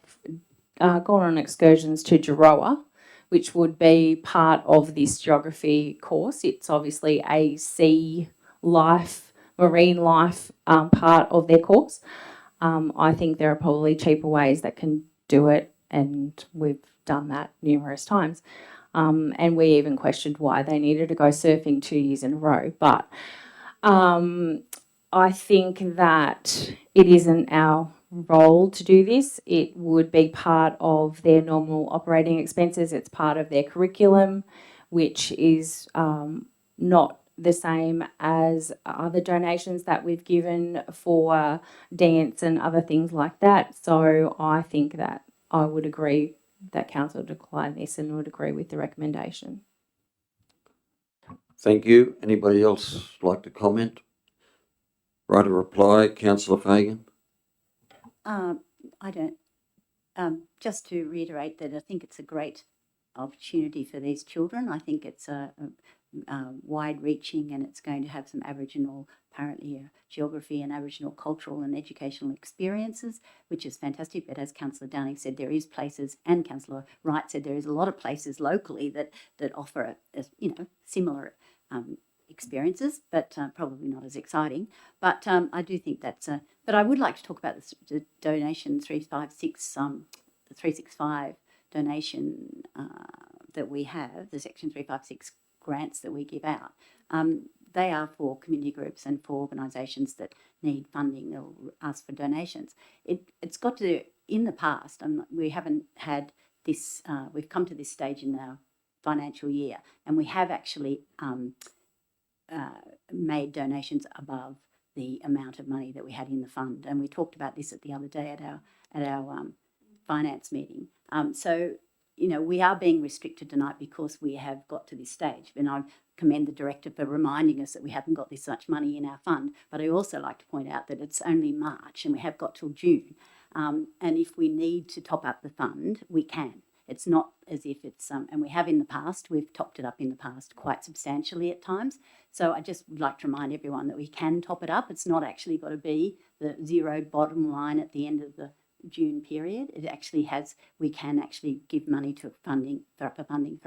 gone on excursions to Giroa, which would be part of this geography course. It's obviously a sea life, marine life part of their course. I think there are probably cheaper ways that can do it, and we've done that numerous times. And we even questioned why they needed to go surfing 2 years in a row. But I think that it isn't our role to do this. It would be part of their normal operating expenses. It's part of their curriculum, which is not the same as other donations that we've given for dance and other things like that. So I think that I would agree that council decline this and would agree with the recommendation. Thank you. Anybody else like to comment? Right a reply, Councillor Fagan? I don't. Just to reiterate that I think it's a great opportunity for these children. I think it's wide-reaching, and it's going to have some Aboriginal, apparently geography and Aboriginal cultural and educational experiences, which is fantastic. But as Councillor Downing said, there is places, and Councillor Wright said there is a lot of places locally that offer similar experiences, but probably not as exciting. But I do think that's but I would like to talk about the donation 356, the 365 donation that we have, the Section 356 grants that we give out. They are for community groups and for organisations that need funding. They'll ask for donations. It's got to, in the past, we haven't had this, we've come to this stage in our financial year, and we have actually made donations above the amount of money that we had in the fund. And we talked about this at the other day at our finance meeting. So, you know, we are being restricted tonight because we have got to this stage. And I commend the director for reminding us that we haven't got this much money in our fund. But I also like to point out that it's only March and we have got till June. And if we need to top up the fund, we can. It's not as if it's, and we have in the past, we've topped it up in the past quite substantially at times. So I just would like to remind everyone that we can top it up. It's not actually got to be the zero bottom line at the end of the June period. It actually has, we can actually give money to funding for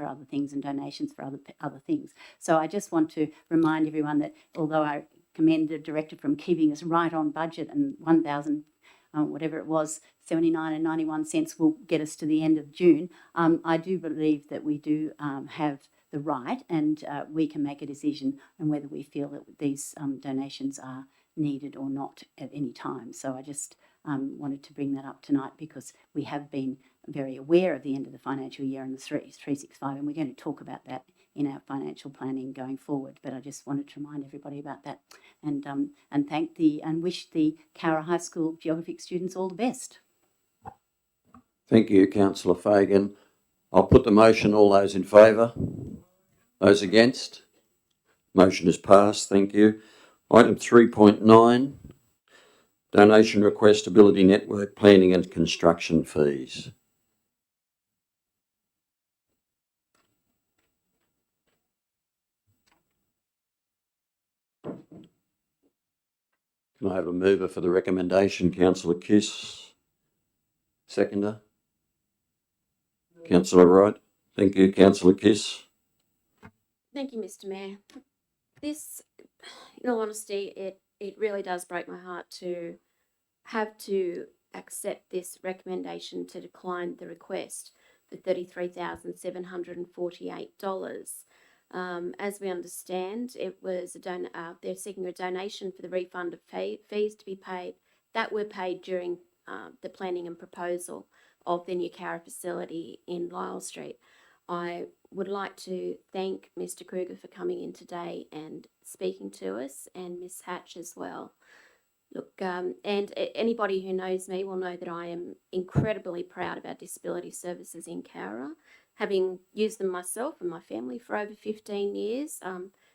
other things and donations for other things. So I just want to remind everyone that although I commend the director from keeping us right on budget, and 1,000 whatever it was, 79 and 91 cents will get us to the end of June. I do believe that we do have the right, and we can make a decision on whether we feel that these donations are needed or not at any time. So I just wanted to bring that up tonight because we have been very aware of the end of the financial year and the 365, and we're going to talk about that in our financial planning going forward. But I just wanted to remind everybody about that, and wish the Cowra High School geography students all the best. Thank you, Councillor Fagan. I'll put the motion. All those in favour? Those against? Motion is passed. Thank you. Item 3.9, donation request, Ability Network planning and construction fees. Can I have a mover for the recommendation? Councillor Kiss. Seconder? Councillor Wright. Thank you, Councillor Kiss. Thank you, Mr. Mayor. This, in all honesty, it really does break my heart to have to accept this recommendation to decline the request for $33,748. As we understand, it was they're seeking a donation for the refund of fees to be paid that were paid during the planning and proposal of the new Cowra facility in Lyle Street. I would like to thank Mr. Kruger for coming in today and speaking to us, and Miss Hatch as well. Look, and anybody who knows me will know that I am incredibly proud of our disability services in Cowra, having used them myself and my family for over 15 years,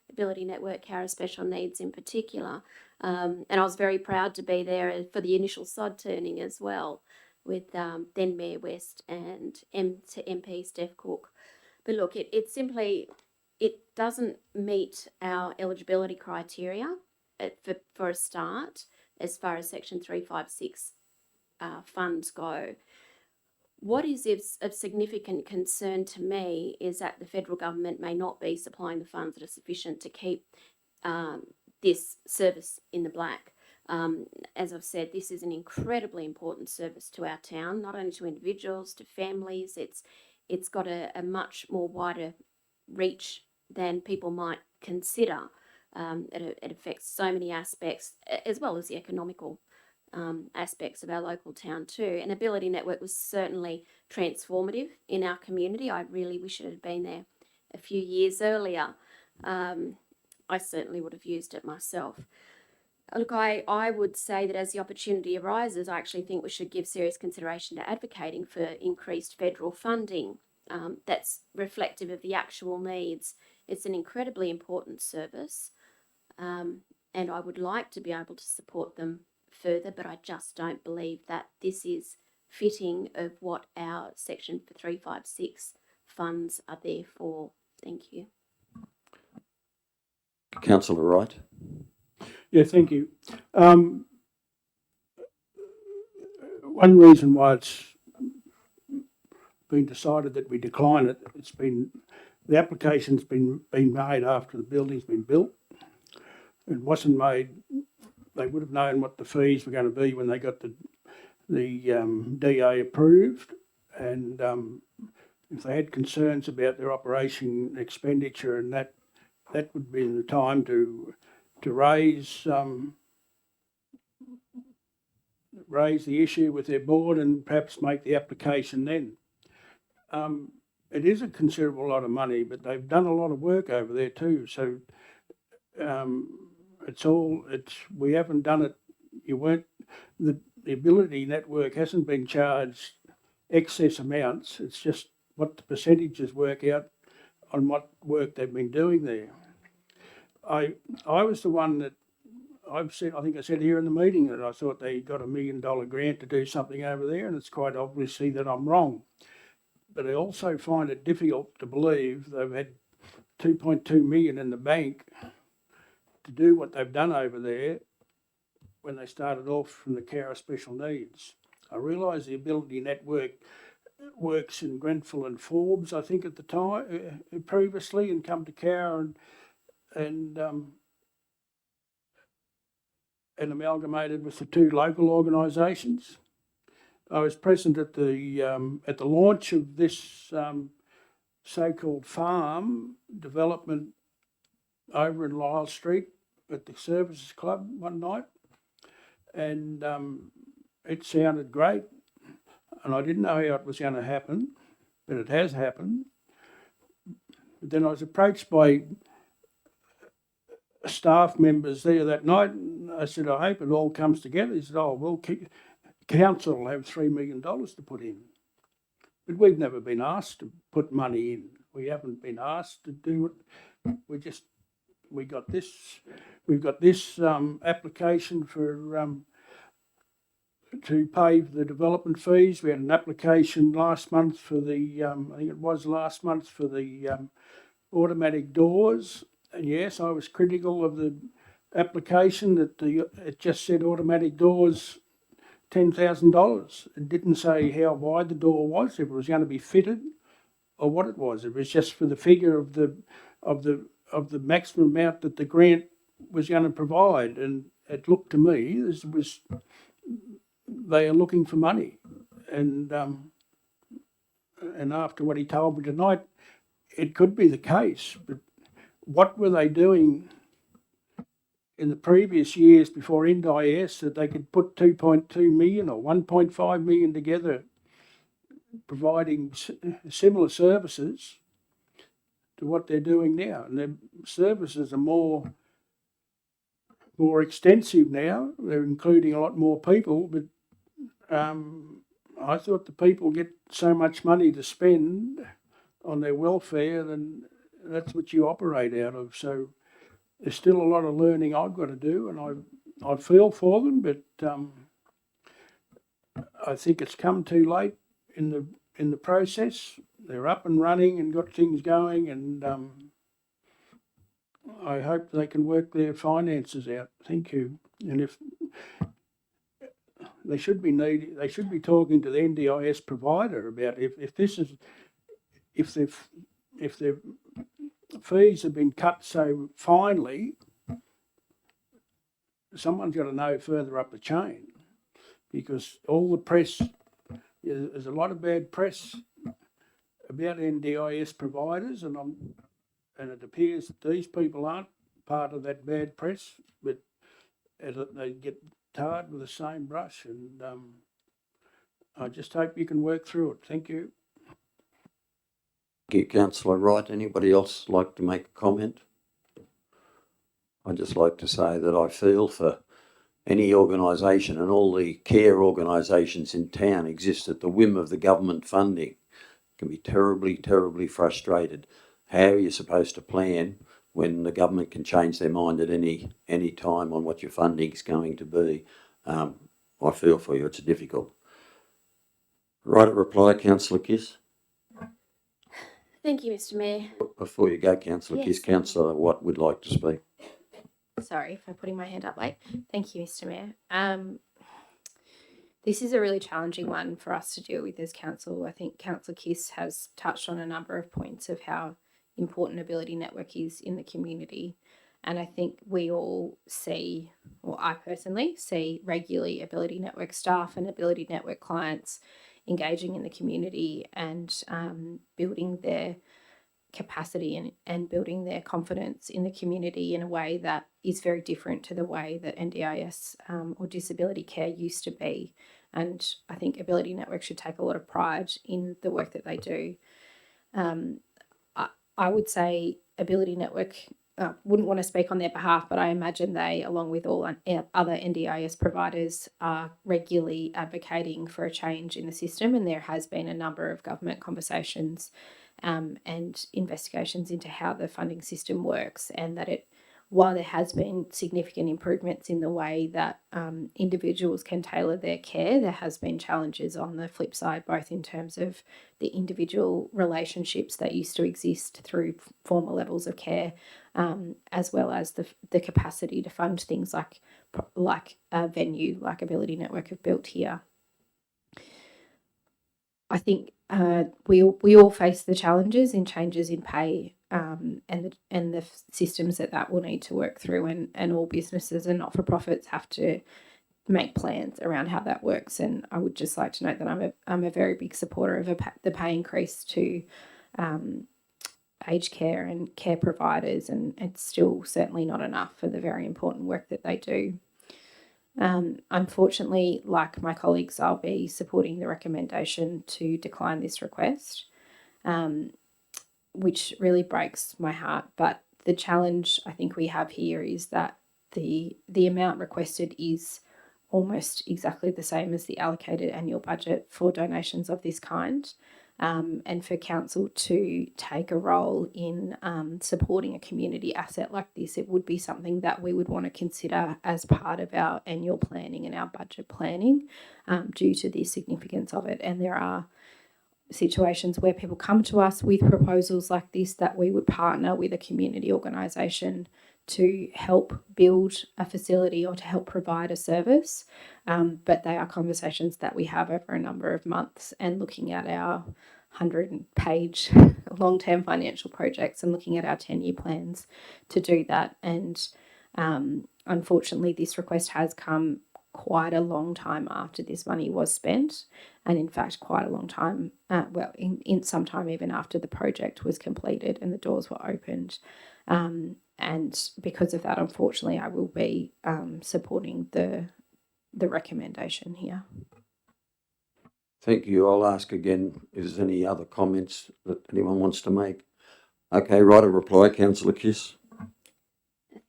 Ability Network Cowra Special Needs in particular. And I was very proud to be there for the initial sod turning as well with then Mayor West and MP Steph Cook. But look, it simply doesn't meet our eligibility criteria for a start as far as Section 356 funds go. What is of significant concern to me is that the federal government may not be supplying the funds that are sufficient to keep this service in the black. As I've said, this is an incredibly important service to our town, not only to individuals, to families. It's got a much more wider reach than people might consider. It affects so many aspects, as well as the economical aspects of our local town too. And Ability Network was certainly transformative in our community. I really wish it had been there a few years earlier. I certainly would have used it myself. Look, I would say that as the opportunity arises, I actually think we should give serious consideration to advocating for increased federal funding that's reflective of the actual needs. It's an incredibly important service, and I would like to be able to support them further, but I just don't believe that this is fitting of what our Section 356 funds are there for. Thank you. Councillor Wright. Yeah, thank you. One reason why it's been decided that we decline it, the application's been made after the building's been built. It wasn't made, they would have known what the fees were going to be when they got the DA approved, and if they had concerns about their operation expenditure, and that would be the time to raise the issue with their board and perhaps make the application then. it is a considerable lot of money, but they've done a lot of work over there too. So we haven't done it. The Ability Network hasn't been charged excess amounts. It's just what the percentages work out on what work they've been doing there. I was the one that I think I said here in the meeting that I thought they got $1 million grant to do something over there, and it's quite obviously that I'm wrong. But I also find it difficult to believe they've had 2.2 million in the bank to do what they've done over there when they started off from the Cowra Special Needs. I realise the Ability Network works in Grenfell and Forbes, I think at the time, previously, and come to Cowra and amalgamated with the two local organisations. I was present at the launch of this so-called farm development over in Lyle Street at the Services Club one night, and it sounded great, and I didn't know how it was going to happen, but it has happened. But then I was approached by staff members there that night, and I said, I hope it all comes together. He said, oh, well, council will have $3 million to put in. But we've never been asked to put money in. We haven't been asked to do it. We've got this application for to pay the development fees. We had an application last month for the I think it was last month for the automatic doors. And yes, I was critical of the application that it just said automatic doors, $10,000. It didn't say how wide the door was, if it was going to be fitted, or what it was. It was just for the figure of the maximum amount that the grant was going to provide. And it looked to me they are looking for money. And after what he told me tonight, it could be the case. But what were they doing in the previous years before NDIS that they could put 2.2 million or 1.5 million together, providing similar services to what they're doing now? And their services are more extensive now. They're including a lot more people, but I thought the people get so much money to spend on their welfare, then that's what you operate out of. So there's still a lot of learning I've got to do, and I feel for them, but I think it's come too late in the process. They're up and running and got things going, and I hope they can work their finances out. Thank you. And if they should be talking to the NDIS provider about if their fees have been cut so finely, someone's got to know further up the chain, because all the press, there's a lot of bad press about NDIS providers, and it appears that these people aren't part of that bad press, but they get tarred with the same brush, and I just hope you can work through it. Thank you. Thank you, Councillor Wright. Anybody else like to make a comment? I'd just like to say that I feel for any organisation, and all the care organisations in town exist at the whim of the government funding. Can be terribly, terribly frustrated. How are you supposed to plan when the government can change their mind at any time on what your funding is going to be? I feel for you. It's difficult. Right at reply, Councillor Kiss. Thank you, Mr. Mayor. Before you go, Councillor Kiss, Councillor Watt would like to speak. Sorry for putting my hand up late. Thank you, Mr. Mayor. This is a really challenging one for us to deal with as council. I think Councillor Kiss has touched on a number of points of how important Ability Network is in the community. And I think we all see, or I personally see regularly, Ability Network staff and Ability Network clients engaging in the community and building their capacity and building their confidence in the community in a way that is very different to the way that NDIS or disability care used to be. And I think Ability Network should take a lot of pride in the work that they do. I would say Ability Network, wouldn't want to speak on their behalf, but I imagine they, along with all other NDIS providers, are regularly advocating for a change in the system. And there has been a number of government conversations and investigations into how the funding system works, and that while there has been significant improvements in the way that individuals can tailor their care, there has been challenges on the flip side, both in terms of the individual relationships that used to exist through former levels of care, as well as the capacity to fund things like a venue like Ability Network have built here. I think we all face the challenges in changes in pay and the systems that will need to work through, and all businesses and not for profits have to make plans around how that works. And I would just like to note that I'm a very big supporter of the pay increase to aged care and care providers, and it's still certainly not enough for the very important work that they do. Unfortunately, like my colleagues, I'll be supporting the recommendation to decline this request, which really breaks my heart. But the challenge I think we have here is that the amount requested is almost exactly the same as the allocated annual budget for donations of this kind. And for council to take a role in supporting a community asset like this, it would be something that we would want to consider as part of our annual planning and our budget planning, due to the significance of it. And there are situations where people come to us with proposals like this that we would partner with a community organisation to help build a facility or to help provide a service. But they are conversations that we have over a number of months, and looking at our 100-page long-term financial projects and looking at our 10-year plans to do that. And unfortunately, this request has come quite a long time after this money was spent, and in fact quite a long time, in some time even after the project was completed and the doors were opened. And because of that, unfortunately, I will be supporting the recommendation here. Thank you. I'll ask again if there's any other comments that anyone wants to make. Okay, right of reply, Councillor Kiss.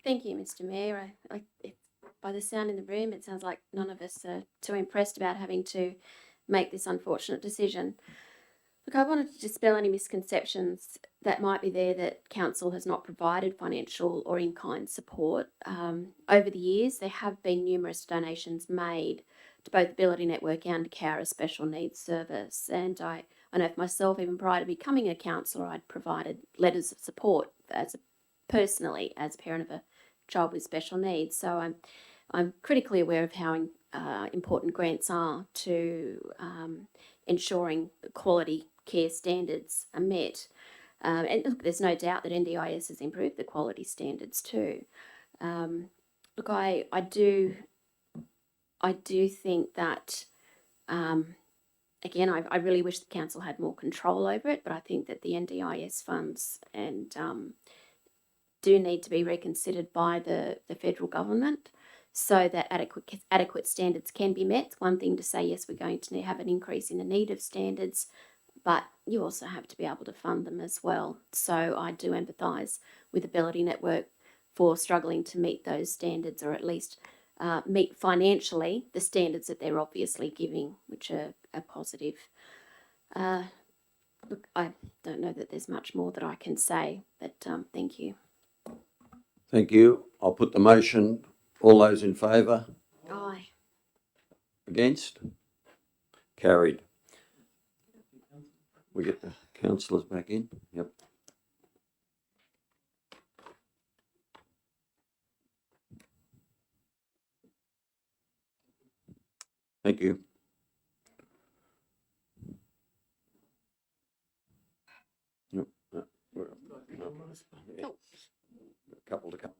Thank you, Mr. Mayor. By the sound in the room, it sounds like none of us are too impressed about having to make this unfortunate decision. Look, I wanted to dispel any misconceptions that might be there that council has not provided financial or in-kind support. Over the years, there have been numerous donations made to both Ability Network and Cowra Special Needs Service. And I know for myself, even prior to becoming a councillor, I'd provided letters of support personally as a parent of a child with special needs. So I'm critically aware of how important grants are to ensuring quality care standards are met. And look, there's no doubt that NDIS has improved the quality standards too. Look, I do think that, again, I really wish the council had more control over it, but I think that the NDIS funds do need to be reconsidered by the federal government so that adequate standards can be met. It's one thing to say, yes, we're going to have an increase in the need of standards, but you also have to be able to fund them as well. So I do empathise with Ability Network for struggling to meet those standards, or at least meet financially the standards that they're obviously giving, which are positive. Look, I don't know that there's much more that I can say, but thank you. Thank you. I'll put the motion. All those in favour? Aye. Against? Carried. We get the councillors back in? Yep. Thank you. Yep. Yeah. A couple to come.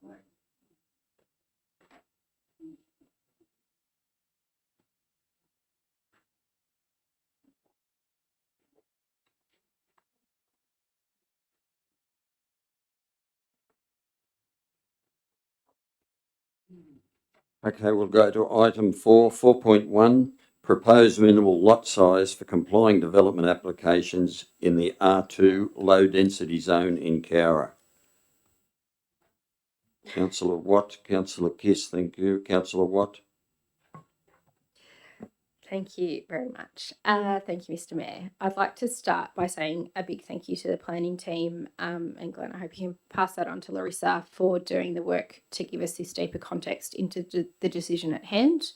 Okay, we'll go to item 4.1, proposed minimal lot size for complying development applications in the R2 low density zone in Cowra. Councillor Watt, Councillor Kiss, thank you. Councillor Watt. Thank you very much. Thank you, Mr. Mayor. I'd like to start by saying a big thank you to the planning team, and Glenn, I hope you can pass that on to Larissa for doing the work to give us this deeper context into the decision at hand.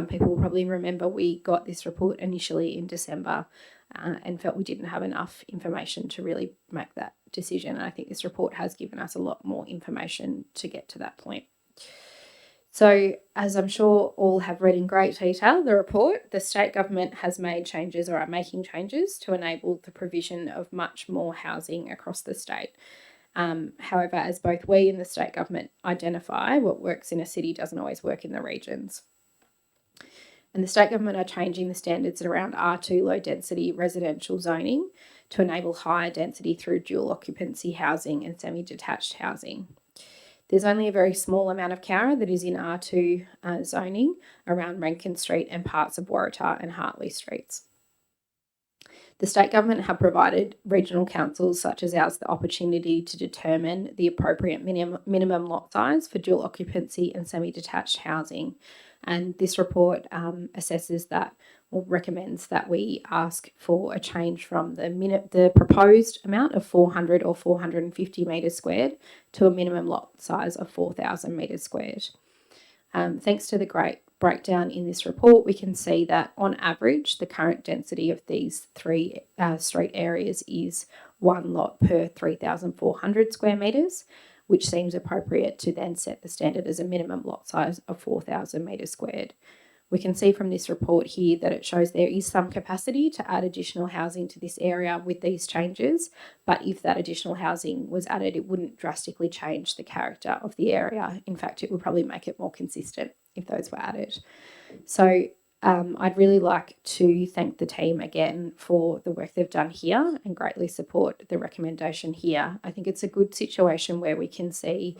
People will probably remember we got this report initially in December and felt we didn't have enough information to really make that decision. And I think this report has given us a lot more information to get to that point. So, as I'm sure all have read in great detail, the report, the state government has made changes or are making changes to enable the provision of much more housing across the state. However, as both we and the state government identify, what works in a city doesn't always work in the regions. And the state government are changing the standards around R2 low density residential zoning to enable higher density through dual occupancy housing and semi-detached housing. There's only a very small amount of Cowra that is in R2 zoning around Rankin Street and parts of Waratah and Hartley Streets. The state government have provided regional councils such as ours the opportunity to determine the appropriate minimum lot size for dual occupancy and semi-detached housing. And this report assesses that or recommends that we ask for a change from the proposed amount of 400 or 450 metres squared to a minimum lot size of 4,000 metres squared. Thanks to the great breakdown in this report, we can see that on average, the current density of these three street areas is one lot per 3,400 square metres, which seems appropriate to then set the standard as a minimum lot size of 4,000 metres squared. We can see from this report here that it shows there is some capacity to add additional housing to this area with these changes, but if that additional housing was added, it wouldn't drastically change the character of the area. In fact, it would probably make it more consistent if those were added. So I'd really like to thank the team again for the work they've done here and greatly support the recommendation here. I think it's a good situation where we can see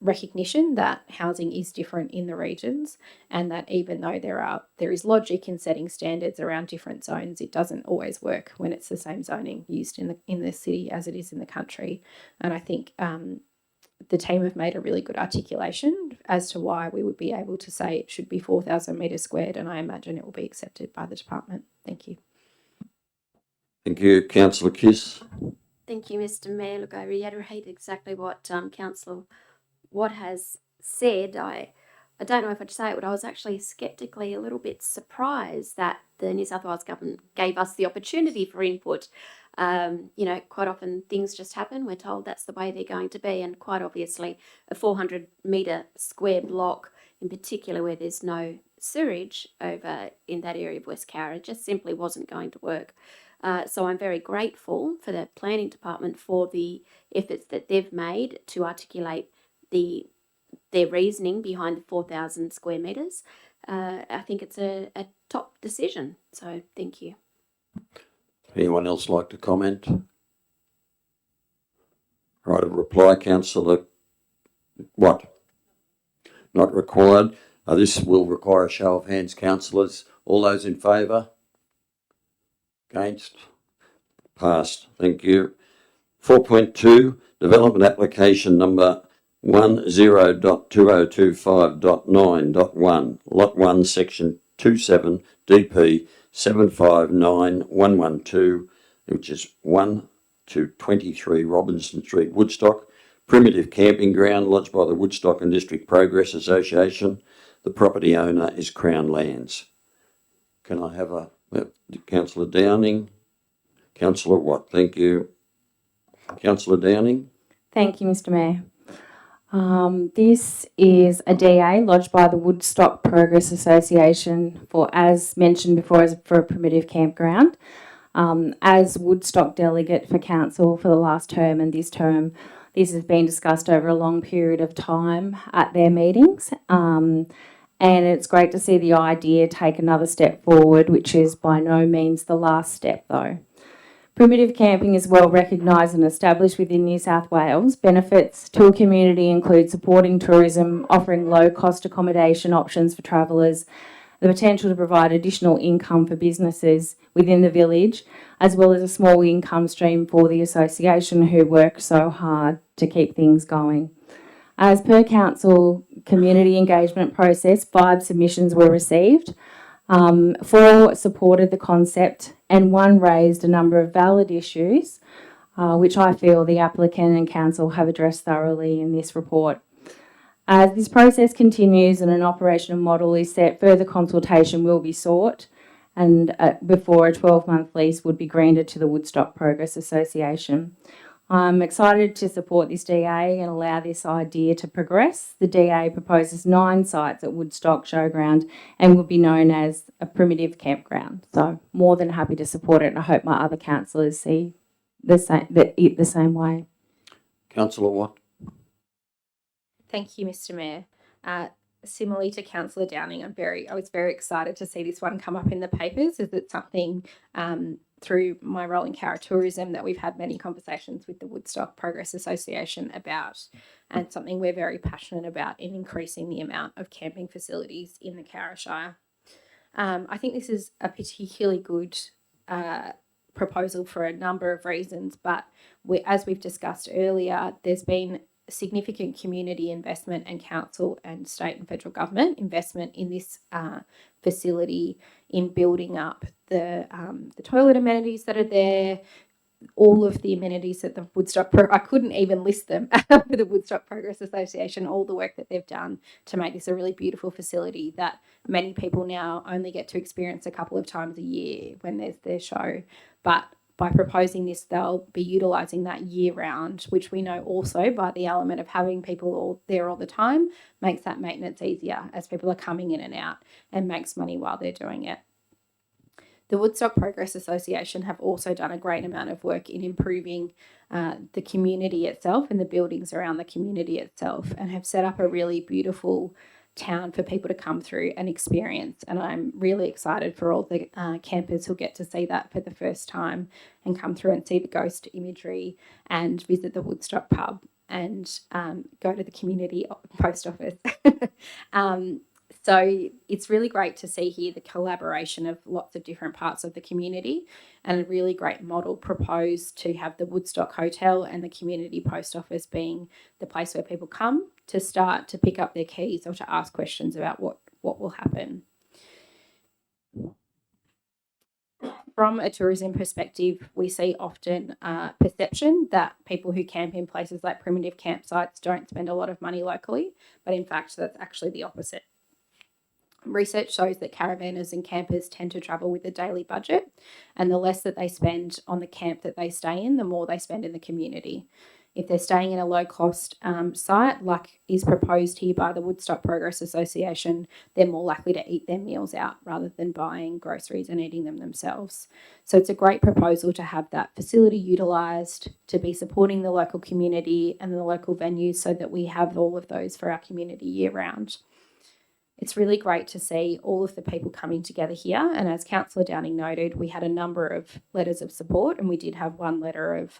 recognition that housing is different in the regions, and that even though there is logic in setting standards around different zones, it doesn't always work when it's the same zoning used in the city as it is in the country. And I think the team have made a really good articulation as to why we would be able to say it should be 4,000 metres squared, and I imagine it will be accepted by the department. Thank you. Thank you. Councillor Kiss. Thank you, Mr. Mayor. Look, I reiterate exactly what Councillor Watt has said. I don't know if I'd say it, but I was actually sceptically a little bit surprised that the New South Wales government gave us the opportunity for input. Quite often things just happen. We're told that's the way they're going to be, and quite obviously a 400 metre square block, in particular where there's no sewerage over in that area of West Cowra, just simply wasn't going to work. So I'm very grateful for the planning department for the efforts that they've made to articulate their reasoning behind the 4,000 square metres. I think it's a top decision. So thank you. Anyone else like to comment? Right, a reply, Councillor Watt. Not required. This will require a show of hands, councillors. All those in favour? Against? Passed. Thank you. 4.2, development application number 10.2025.9.1, Lot 1, Section 27, DP 759112, which is 1 to 23 Robinson Street, Woodstock. Primitive camping ground lodged by the Woodstock and District Progress Association. The property owner is Crown Lands. Can I have Councillor Downing? Councillor Watt, thank you. Councillor Downing. Thank you, Mr. Mayor. This is a DA lodged by the Woodstock Progress Association for, as mentioned before, for a primitive campground. As Woodstock delegate for council for the last term and this term, this has been discussed over a long period of time at their meetings. And it's great to see the idea take another step forward, which is by no means the last step though. Primitive camping is well recognised and established within New South Wales. Benefits to a community include supporting tourism, offering low-cost accommodation options for travellers, the potential to provide additional income for businesses within the village, as well as a small income stream for the association who work so hard to keep things going. As per council community engagement process, 5 submissions were received. 4 supported the concept and 1 raised a number of valid issues, which I feel the applicant and council have addressed thoroughly in this report. As this process continues and an operational model is set, further consultation will be sought and before a 12-month lease would be granted to the Woodstock Progress Association. I'm excited to support this DA and allow this idea to progress. The DA proposes 9 sites at Woodstock Showground and will be known as a primitive campground. So more than happy to support it, and I hope my other councillors see the same way. Councillor Watt. Thank you, Mr. Mayor. Similarly to Councillor Downing, I was very excited to see this one come up in the papers, as it's something through my role in Cowra Tourism that we've had many conversations with the Woodstock Progress Association about, and something we're very passionate about in increasing the amount of camping facilities in the Cowra Shire. I think this is a particularly good proposal for a number of reasons, but as we've discussed earlier, there's been significant community investment and council and state and federal government investment in this facility, in building up the toilet amenities that are there, all of the amenities that the Woodstock I couldn't even list them for the Woodstock Progress Association, all the work that they've done to make this a really beautiful facility that many people now only get to experience a couple of times a year when there's their show. But by proposing this, they'll be utilising that year round, which we know also by the element of having people all there all the time makes that maintenance easier as people are coming in and out, and makes money while they're doing it. The Woodstock Progress Association have also done a great amount of work in improving the community itself and the buildings around the community itself, and have set up a really beautiful town for people to come through and experience. And I'm really excited for all the campers who'll get to see that for the first time and come through and see the ghost imagery and visit the Woodstock pub and go to the community post office. So it's really great to see here the collaboration of lots of different parts of the community, and a really great model proposed to have the Woodstock Hotel and the community post office being the place where people come to start to pick up their keys or to ask questions about what will happen. From a tourism perspective, we see often perception that people who camp in places like primitive campsites don't spend a lot of money locally, but in fact that's actually the opposite. Research shows that caravanners and campers tend to travel with a daily budget, and the less that they spend on the camp that they stay in, the more they spend in the community. If they're staying in a low-cost site, like is proposed here by the Woodstock Progress Association, they're more likely to eat their meals out rather than buying groceries and eating them themselves. So it's a great proposal to have that facility utilised, to be supporting the local community and the local venues so that we have all of those for our community year-round. It's really great to see all of the people coming together here. And as Councillor Downing noted, we had a number of letters of support, and we did have 1 letter of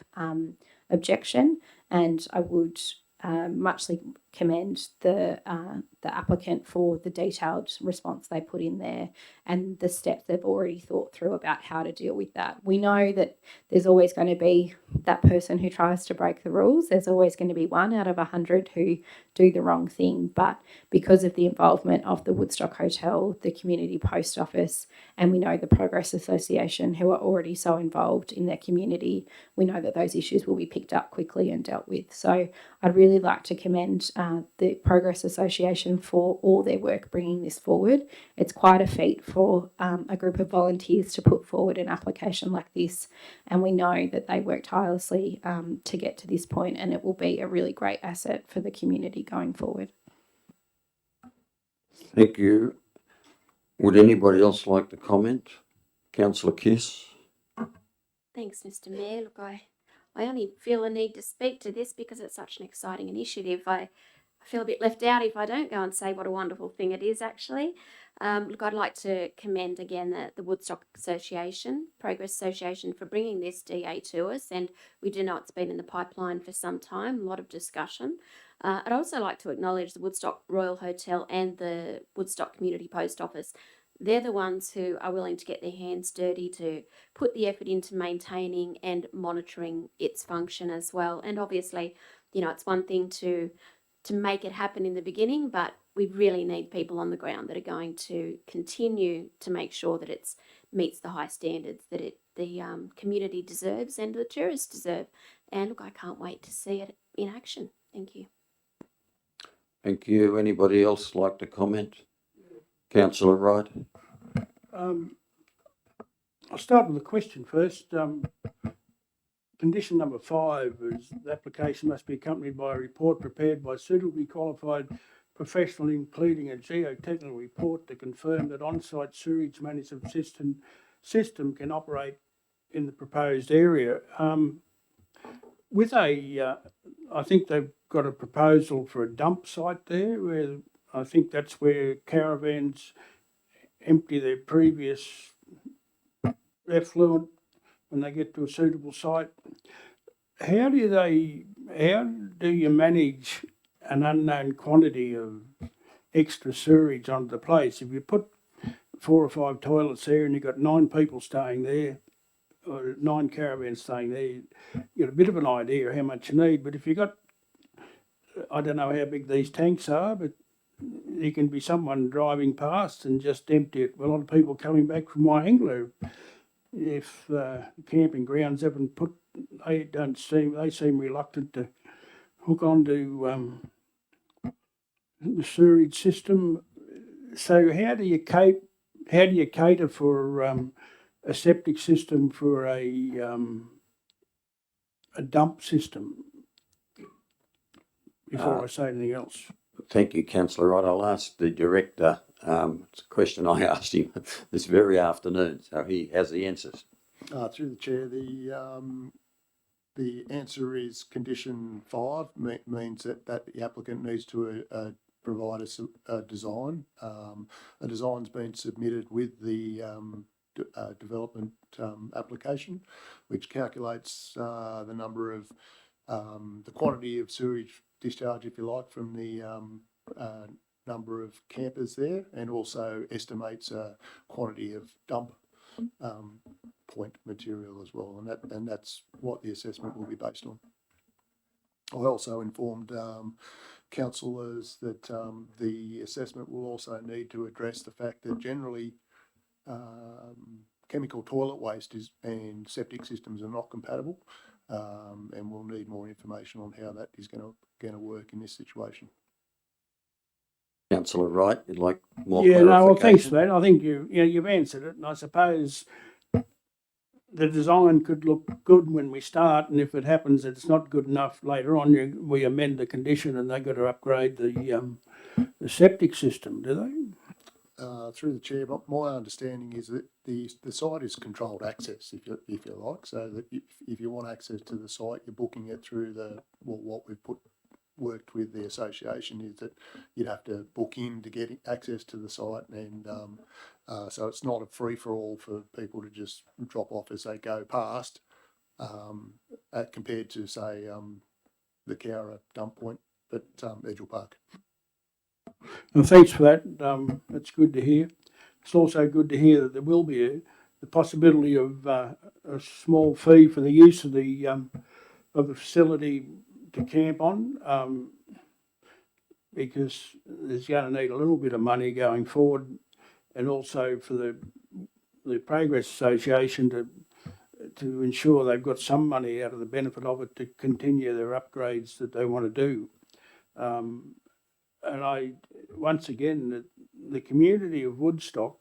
objection. And I would muchly commend the applicant for the detailed response they put in there and the steps they've already thought through about how to deal with that. We know that there's always going to be that person who tries to break the rules. There's always going to be 1 out of 100 who do the wrong thing. But because of the involvement of the Woodstock Hotel, the community post office, and we know the Progress Association, who are already so involved in their community, we know that those issues will be picked up quickly and dealt with. So I'd really like to commend the Progress Association for all their work bringing this forward. It's quite a feat for a group of volunteers to put forward an application like this, and we know that they work tirelessly to get to this point, and it will be a really great asset for the community going forward. Thank you. Would anybody else like to comment? Councillor Kiss. Thanks, Mr. Mayor. Look, I only feel a need to speak to this because it's such an exciting initiative. I feel a bit left out if I don't go and say what a wonderful thing it is, actually. Look, I'd like to commend again the Woodstock Association, Progress Association, for bringing this DA to us. And we do know it's been in the pipeline for some time, a lot of discussion. I'd also like to acknowledge the Woodstock Royal Hotel and the Woodstock Community Post Office. they're the ones who are willing to get their hands dirty to put the effort into maintaining and monitoring its function as well. And obviously, it's one thing to make it happen in the beginning, but we really need people on the ground that are going to continue to make sure that it meets the high standards that the community deserves and the tourists deserve. And look, I can't wait to see it in action. Thank you. Thank you. Anybody else like to comment? Councillor Wright. I'll start with the question first. Condition number 5 is the application must be accompanied by a report prepared by suitably qualified professional, including a geotechnical report to confirm that on-site sewage management system can operate in the proposed area. I think they've got a proposal for a dump site there, where I think that's where caravans empty their previous effluent when they get to a suitable site. How do you manage an unknown quantity of extra sewage onto the place? If you put 4 or 5 toilets there and you've got 9 people staying there, or 9 caravans staying there, you get a bit of an idea of how much you need. But if you've got, I don't know how big these tanks are, but there can be someone driving past and just empty it. A lot of people coming back from Wyangla, if camping grounds haven't put, they seem reluctant to hook onto the sewerage system. So how do you cater for a septic system for a dump system? Before I say anything else. Thank you, Councillor Wright. I'll ask the director. It's a question I asked him this very afternoon, so he has the answers. Through the chair, the answer is condition 5 means that the applicant needs to provide a design. A design's been submitted with the development application, which calculates the number of the quantity of sewage discharge, if you like, from the number of campers there, and also estimates a quantity of dump point material as well, and that's what the assessment will be based on. I also informed councillors that the assessment will also need to address the fact that generally chemical toilet waste and septic systems are not compatible, and we'll need more information on how that is going to work in this situation. Councillor Wright, you'd like more clarification? clarification? Well, thanks for that. I think you've answered it, and I suppose the design could look good when we start, and if it happens that it's not good enough later on, we amend the condition and they've got to upgrade the septic system, do they? Through the chair, but my understanding is that the site is controlled access, if you like, so that if you want access to the site, you're booking it through what we've worked with the association is that you'd have to book in to get access to the site, and so it's not a free-for-all for people to just drop off as they go past, compared to, say, the Cowra dump point at Edgell Park. Well, thanks for that. That's good to hear. It's also good to hear that there will be the possibility of a small fee for the use of the facility to camp on, because there's going to need a little bit of money going forward, and also for the Progress Association to ensure they've got some money out of the benefit of it to continue their upgrades that they want to do. And once again, the community of Woodstock,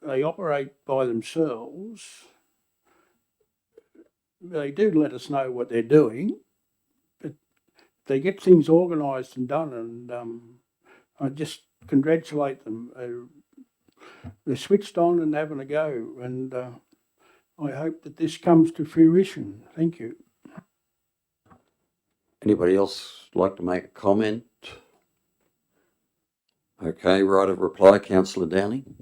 they operate by themselves. They do let us know what they're doing, but they get things organised and done, and I just congratulate them. They're switched on and having a go, and I hope that this comes to fruition. Thank you. Anybody else like to make a comment? Okay, right of reply, Councillor Downing.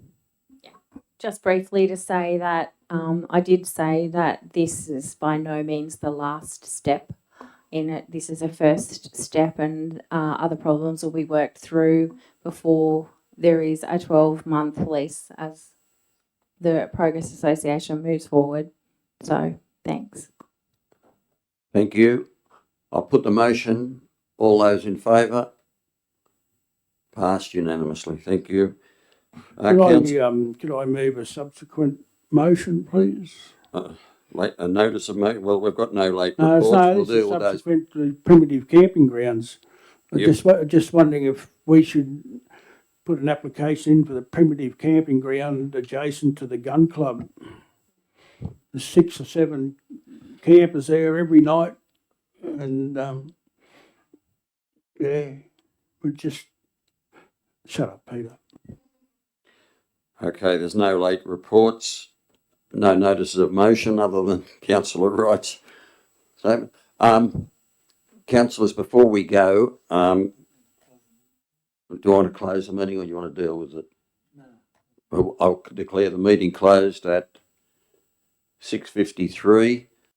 Just briefly to say that I did say that this is by no means the last step in it. This is a first step, and other problems will be worked through before there is a 12-month lease as the Progress Association moves forward. So, thanks. Thank you. I'll put the motion. All those in favour? Passed unanimously. Thank you. Could I move a subsequent motion, please? A notice of well, we've got no late No, reports. no, We'll this is deal with those. subsequent to primitive camping grounds. Yep. Just wondering if we should put an application in for the primitive camping ground adjacent to the gun club. There's 6 or 7 campers there every night, and yeah, we just shut up, Peter. Okay, there's no late reports, no notices of motion other than councillor Wright's statement. Councillors, before we go, do you want to close the meeting or do you want to deal with it? No. Well, I'll declare the meeting closed at 6:53.